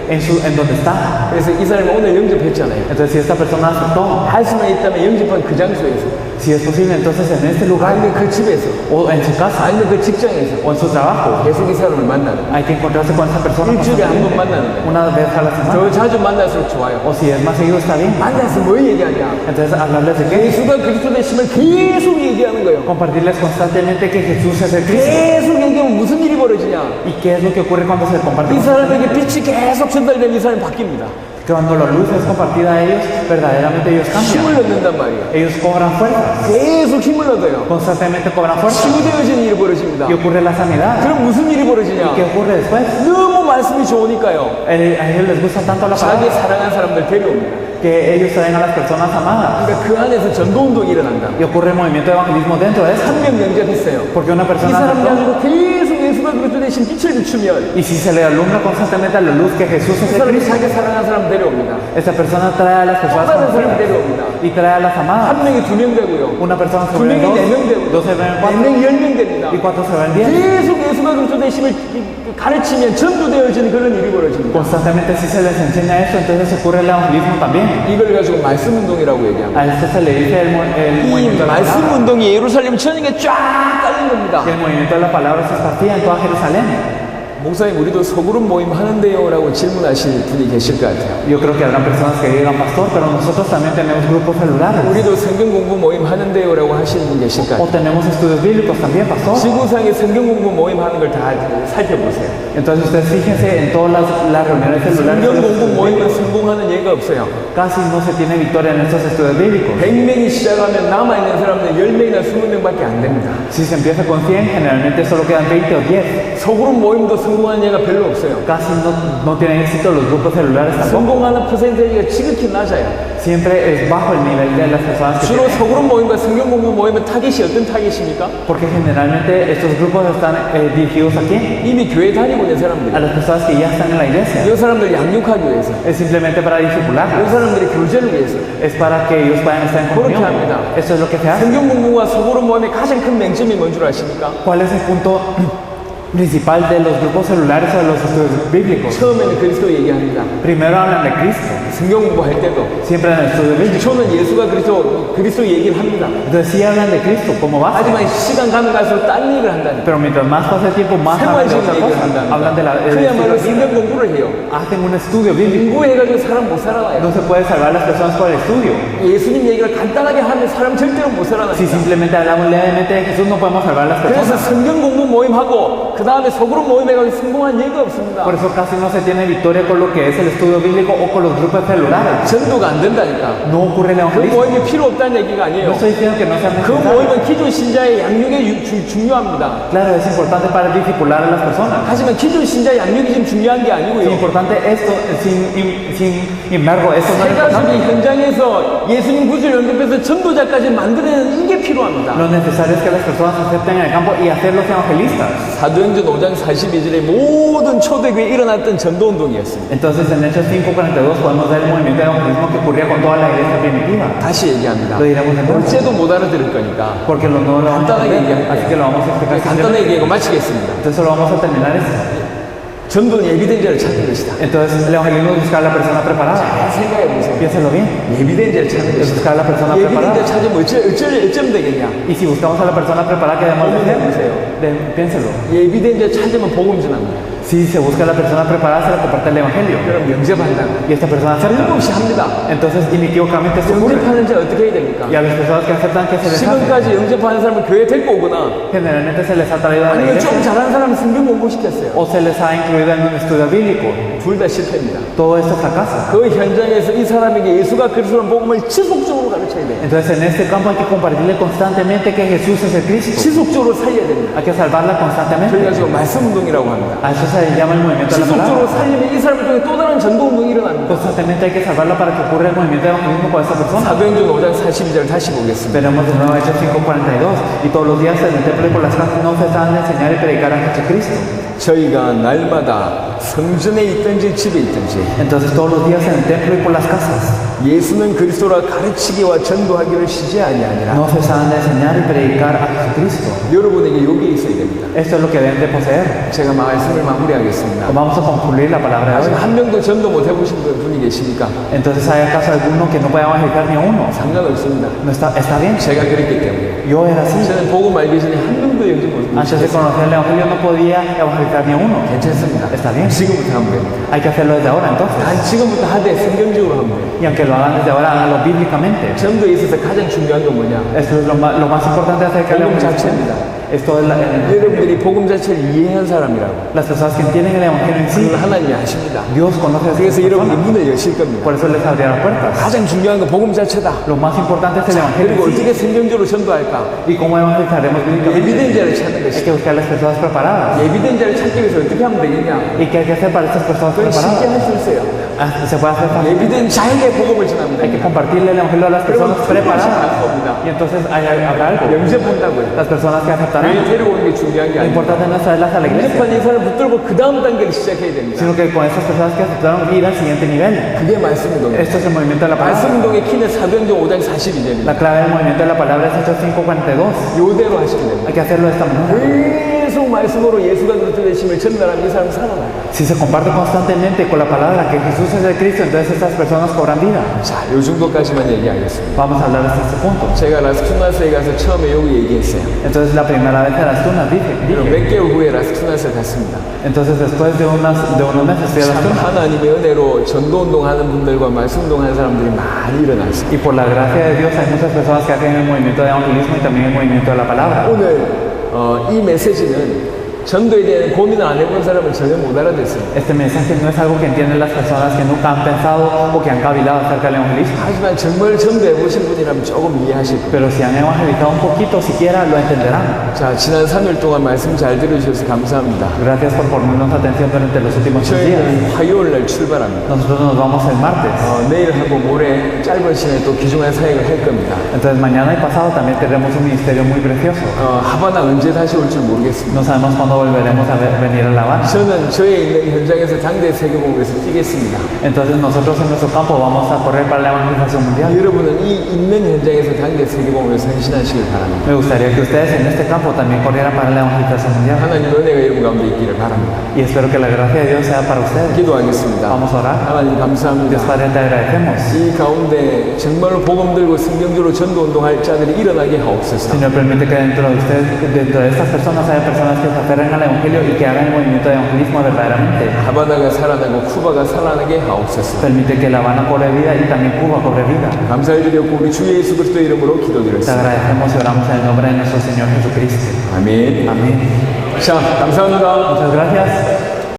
en donde está. 그래서 이 사람이 오늘 영접했잖아요. Entonces si esta persona aceptó, 할 수만 있다면 영접한 그 장소에서 si es posible, entonces en este lugar, 아니면 그 집에서 o en su casa, 아니면 그 직장에서 o en su trabajo, 계속 이 사람을 만나는 거예요. hay que encontrarse con esa persona 일주일에 한 번 만나는 거예요. una vez a la semana. 저 자주 만날수록 좋아요. O si es más seguido, está bien. 만나서 뭘 얘기하냐? Entonces hablarles de qué, 예수가 그리스도 되심을 계속 얘기하는 거예요. compartirles constantemente que Jesús es el Cristo. 계속 얘기하면 무슨 일이 벌어지냐? ¿Y qué es lo que ocurre cuando se comparte? 이 사람에게 빛이 계속 전달되면 이 사람이 바뀝니다. Cuando la luz es compartida a ellos, verdaderamente ellos 힘을 cambian. 얻는단 말이에요. Ellos cobran fuerza, 계속 힘을 얻어요. constantemente cobran fuerza. 치유되어지는 일이 벌어집니다. Y ocurre la sanidad. 그럼 무슨 일이 ¿Y 벌어지냐? qué ocurre después? 너무 말씀이 좋으니까요. A ellos les gusta tanto la 자기 palabra 사랑한 사람들 데려옵니다. que ellos traen a las personas amadas. 그러니까 그 안에서 전도운동이 일어난다. Y ocurre el movimiento de evangelismo dentro de eso. 한 명 영접했어요. Porque una 이 persona 사람이 aceptó, 가지고 계속 예수가 그리스도 대신 빛을 비추면 y si se le alumbra constantemente a la luz que Jesús 그 es el 사람이 Cristo, 자기 사랑한 사람 데려옵니다. esta persona trae a las personas 다른 사람 conocidas 데려옵니다. y trae a las amadas. 한 명이 2명 되고요. Una persona se 두 ven 명이 4명 되고요. dos se ven 4명 cuatro 10명 됩니다. y cuatro se ven 10. 계속 예수가 그리스도 되심을 가르치면 전도되어지는 그런 일이 벌어집니다. Constantemente si se les enseña esto, entonces ocurre el evangelismo también. 이걸 가지고 말씀 운동이라고 얘기합니다. A esto se le dice el 이 movimiento de la 말씀 palabra. 운동이 예루살렘 전역에 쫙 깔린 겁니다. Y el movimiento de la palabra se esparcía en toda Jerusalén. 목사님 우리도 소그룹 모임 하는데요? 라고 질문하실 분이 계실 것 같아요. Yo creo que habrán personas que digan, pastor, pero nosotros también tenemos grupos celulares. 우리도 성경 공부 모임 하는데요? 라고 하시는 분 계실 것 O 같아요. tenemos estudios bíblicos también, pastor. 지구상에 성경 공부 모임 하는 걸 다 살펴보세요. Entonces ustedes fíjense en todas las reuniones celulares. 성경 공부 모임은 성공하는 예가 없어요. Casi no se tiene victoria en estos estudios bíblicos. 100명이 시작하면 남아있는 사람들 10명이나 20명밖에 안 됩니다. Si se empieza con 100, generalmente solo quedan 20 o 10. 소그룹 모임도 성공하는 예가 별로 없어요. Casi no tienen éxito los grupos celulares tampoco. 성공하는 퍼센테이지가 지극히 낮아요. Siempre es bajo el nivel de las personas que 주로 tienen. 소그룹 모임과 성경 공부 모임은 타깃이 어떤 타깃입니까? Porque generalmente estos grupos están dirigidos a quién? 이미 교회 다니고 있는 사람들. A las personas que ya están en la iglesia. 이 사람들 양육하기 위해서. Es simplemente para 이 discipularlos. 사람들이 교제를 위해서. Es para que ellos puedan estar en 그렇게 comunión. 합니다. Eso es lo que se hace. 성경 공부와 소그룹 모임의 가장 큰 맹점이 뭔 줄 아십니까? ¿Cuál es el punto principal de los grupos celulares o de los estudios bíblicos? 처음에는 그리스도 얘기합니다. Primero hablan de Cristo, 성경 공부할 때도. siempre en el estudio bíblico. 저는 예수가 그리스도 얘기를 합니다. Entonces sí hablan de Cristo como base, 하지만 시간 가면 갈수록 딴 얘기를 한다니까. pero mientras más pasa el tiempo, más hablan de 생활적인 otra 얘기를 cosa. 한다니까. Hablan de la del 그야말로 estilo de vida. 성경 공부를 해요. Hacen un estudio bíblico. 공부해가지고 사람 못 살아나요. No se puede salvar las personas por el estudio. 예수님 얘기를 간단하게 하면 사람 절대로 못 Si 살아나요. simplemente hablamos levemente de Jesús, no podemos salvar las 그래서 personas. 성경 공부 모임하고 그 다음에 소그룹 모임해가지고 성공한 예가 없습니다. Por eso casi no se tiene victoria con lo que es el estudio bíblico o con los grupos celulares. 전도가 안 된다니까. No ocurre el 그 evangelismo. 모임이 필요 없다는 얘기가 No 아니에요. estoy diciendo que no sea 그 necesario. 모임은 기존 신자의 양육에 중요합니다. Claro, es importante para discipular a las personas. 하지만 기존 신자 양육이 지금 중요한 게 Es 아니고요. importante esto, sin embargo, esto no es 세가족이 importante. 현장에서 예수님 구주를 영접해서 전도자까지 만들어내는 이게 필요합니다. Lo necesario es que las personas acepten en el campo y hacerlos evangelistas. 사도행전 5장 42절에 모든 초대교회에 일어났던 전도운동이었습니다. Entonces, en Hechos 5:42 podemos ver el movimiento de evangelismo que ocurría con toda la iglesia primitiva. 다시 얘기합니다. Lo diremos de nuevo. 어째도 못 알아들을 거니까 Porque no lo vamos a 간단하게 entender, así que lo vamos a explicar 간단하게 simplemente. 얘기하고 마치겠습니다. Entonces, solo vamos a terminar esto. 전도는 예비된 자를 찾는 것이다. Entonces, el evangelismo es buscar a la persona preparada. 잘 생각해 보세요. Piénselo bien. 예비된 자를 찾는 Es 것이다. buscar a la persona 예비된 preparada. 자를 찾으면 어쩌면 되겠냐? Y si buscamos a la persona preparada, ¿qué debemos de hacer? Piénselo. 예비된 자를 찾으면 복음 전합니다. Si se busca a la persona preparada, se le comparte el evangelio. 그럼 영접한다. Y esta persona acepta. 틀림없이 합니다. Entonces, inequívocamente esto ocurre. 영접하는 자 어떻게 해야 됩니까? Y a las personas que aceptan, que se les hace? 지금까지 영접하는 사람은 교회 데리고 오거나 Generalmente se les ha traído a la 아니면 좀 iglesia 잘하는 사람은 성경 공부시켰어요. o se les ha incluido en un estudio bíblico. 둘 다 실패입니다. Todo esto fracasa. 그 현장에서 이 사람에게 예수가 그리스도라는 복음을 지속적으로 가르쳐야 돼요. Entonces, en este campo hay que compartirle constantemente que Jesús es el Cristo. 지속적으로 살려야 됩니다. Hay que salvarla constantemente. 그래가지고 말씀 운동이라고 합니다. A eso se le llama el movimiento de la 지속적으로 palabra. 살리면 이 사람을 통해 또 다른 전도 운동이 일어납니다. Constantemente hay que salvarla para que ocurra el movimiento de evangelismo con esta persona. 사도행전 5장 42절 da시 보겠습니다. Veremos de nuevo Hechos 5:42. Y todos los días en el templo y por las casas no cesaban de enseñar y predicar a Jesucristo. 저희가 날마다 성전에 있든지 집에 있든지 Entonces todos los días en el templo y por las casas 예수는 그리스도라 가르치기와 전도하기를 쉬지 아니하니라. no cesaban de enseñar y predicar a Jesucristo. 여러분에게 여기 있어야 됩니다. Esto es lo que deben de poseer. 제가 말씀을 마무리하겠습니다. Vamos a concluir la palabra de 아직 hoy. 한 명도 전도 못 해보신 분이 계십니까? Entonces hay acaso alguno que no pueda evangelizar ni a uno. 상관없습니다. No está bien. 제가 그랬기 때문에. Yo era así. 저는 복음 알기 전에 한 명도 영접 못 Antes de 했어요. conocer el evangelio no podía evangelizar ni a uno. 괜찮습니다. Está bien. 지금부터 하면 됩니다. Hay que hacerlo desde ahora entonces. 단 지금부터 하되 성경적으로 하면 돼요. Y aunque lo hagan desde ahora, háganlo bíblicamente. 전도에 있어서 가장 중요한 건 뭐냐? Esto es lo más importante acerca del 복음 evangelismo. 자체입니다. Esto es 여러분들이 복음 자체를 이해한 사람이라고. las personas que entienden el evangelio en sí. 그걸 하나님이 아십니다. Dios conoce a esas 그래서 여러분이 personas. 문을 여실 겁니다. Por eso les abrirá las puertas. 가장 중요한 건 복음 자체다. Lo más importante es el evangelio 그리고 en sí. 어떻게 생명적으로 전도할까? ¿Y cómo evangelizaremos bíblicamente? 예비된 자를 찾는 Hay 것이다. que buscar a las personas preparadas. 예비된 자를 찾기 위해서 어떻게 하면 되겠냐? ¿Y qué hay que hacer para estas personas 그건 쉽게 할 preparadas? 수 있어요. Se puede hacer fácil. 예비된 자에게 복음을 전합니다. Hay que compartirle el evangelio a las 그러면 personas 풀것이 preparadas. 나올 겁니다. Y entonces habrá algo. 영접한다고요. Las personas que aceptarán. 교회 데리고 오는 게 중요한 게 Lo 아니에요. importante no es traerlas a la iglesia, 영접한 이 사람을 붙들고 그 다음 단계를 시작해야 됩니다. sino que con esas personas que aceptaron ir al siguiente nivel. 그게 말씀 운동이에요. Esto es el movimiento de la 말씀 palabra. 운동의 키는 사도행전 5장 42절입니다. La clave del movimiento de la palabra es Hechos 5:42. 요대로 하시면 됩니다. Hay que hacerlo de esta manera. 계속 말씀으로 예수가 그리스도 되심을 전달하면 이 사람 살아나요. Si se comparte constantemente con la palabra que Jesús es el Cristo, entonces estas personas cobran vida. 자, 요 정도까지만 얘기하겠습니다. Vamos a hablar hasta este punto. 제가 라스투나스에 가서 처음에 여기 얘기했어요. Entonces la primera vez a las tunas 그리고 dije. 몇 개월 후에 라스투나스에 갔습니다. Entonces después de unos meses fui a las 참 tunas. 하나님의 은혜로 전도 운동하는 분들과 말씀 운동하는 사람들이 많이 일어났어요. Y por la gracia de Dios hay muchas personas que hacen el movimiento de evangelismo y también el movimiento de la palabra. 오늘 이 메시지는 전도에 대한 고민을 안 해본 사람은 전혀 못 알아듣어요. Este mensaje no es algo que entienden las personas que nunca han pensado o que han cavilado acerca del evangelismo. 하지만 정말 전도해 보신 분이라면 조금 이해하실 거예요. Pero si han evangelizado un poquito, siquiera lo entenderán. 자, 지난 3일 동안 말씀 잘 들으셔서 감사합니다. Gracias por ponernos atención durante los últimos 3 días. 저희는 화요일 날 출발합니다. Nosotros nos vamos el martes. 내일하고 모레 짧은 시간에 또 귀중한 사역을 할 겁니다. Entonces mañana y pasado también tendremos un ministerio muy precioso. 하바나 언제 다시 올 줄 모르겠습니다. No sabemos cuándo volveremos a venir a La Habana. 저는 저의 있는 현장에서 장대 세계복음에서 뛰겠습니다. Entonces nosotros en nuestro campo vamos a correr para la evangelización mundial. 여러분은 이 있는 현장에서 장대 세계복음에서 헌신하시길 바랍니다. Me gustaría que ustedes en este campo también corrieran para la evangelización mundial. 하나님 은혜가 여러분 가운데 있기를 바랍니다. Y espero que la gracia de Dios sea para ustedes. 기도하겠습니다. Vamos a orar. 하나님 감사합니다. Dios Padre, te agradecemos. 이 가운데 정말로 복음 들고 성경적으로 전도 운동할 자들이 일어나게 하옵소서. Señor, permite que dentro de ustedes, dentro de estas personas, haya personas que se aferren al evangelio y que hagan el movimiento de evangelismo verdaderamente. 하바나가 살아나고 쿠바가 살아나게 하옵소서. Permite que La Habana cobre vida y también Cuba cobre vida. 감사드리고 우리 주 예수 그리스도 이름으로 Te 기도드렸습니다. agradecemos y oramos en el nombre de nuestro Señor Jesucristo. 아멘. Amén. 자, 감사합니다. Muchas gracias.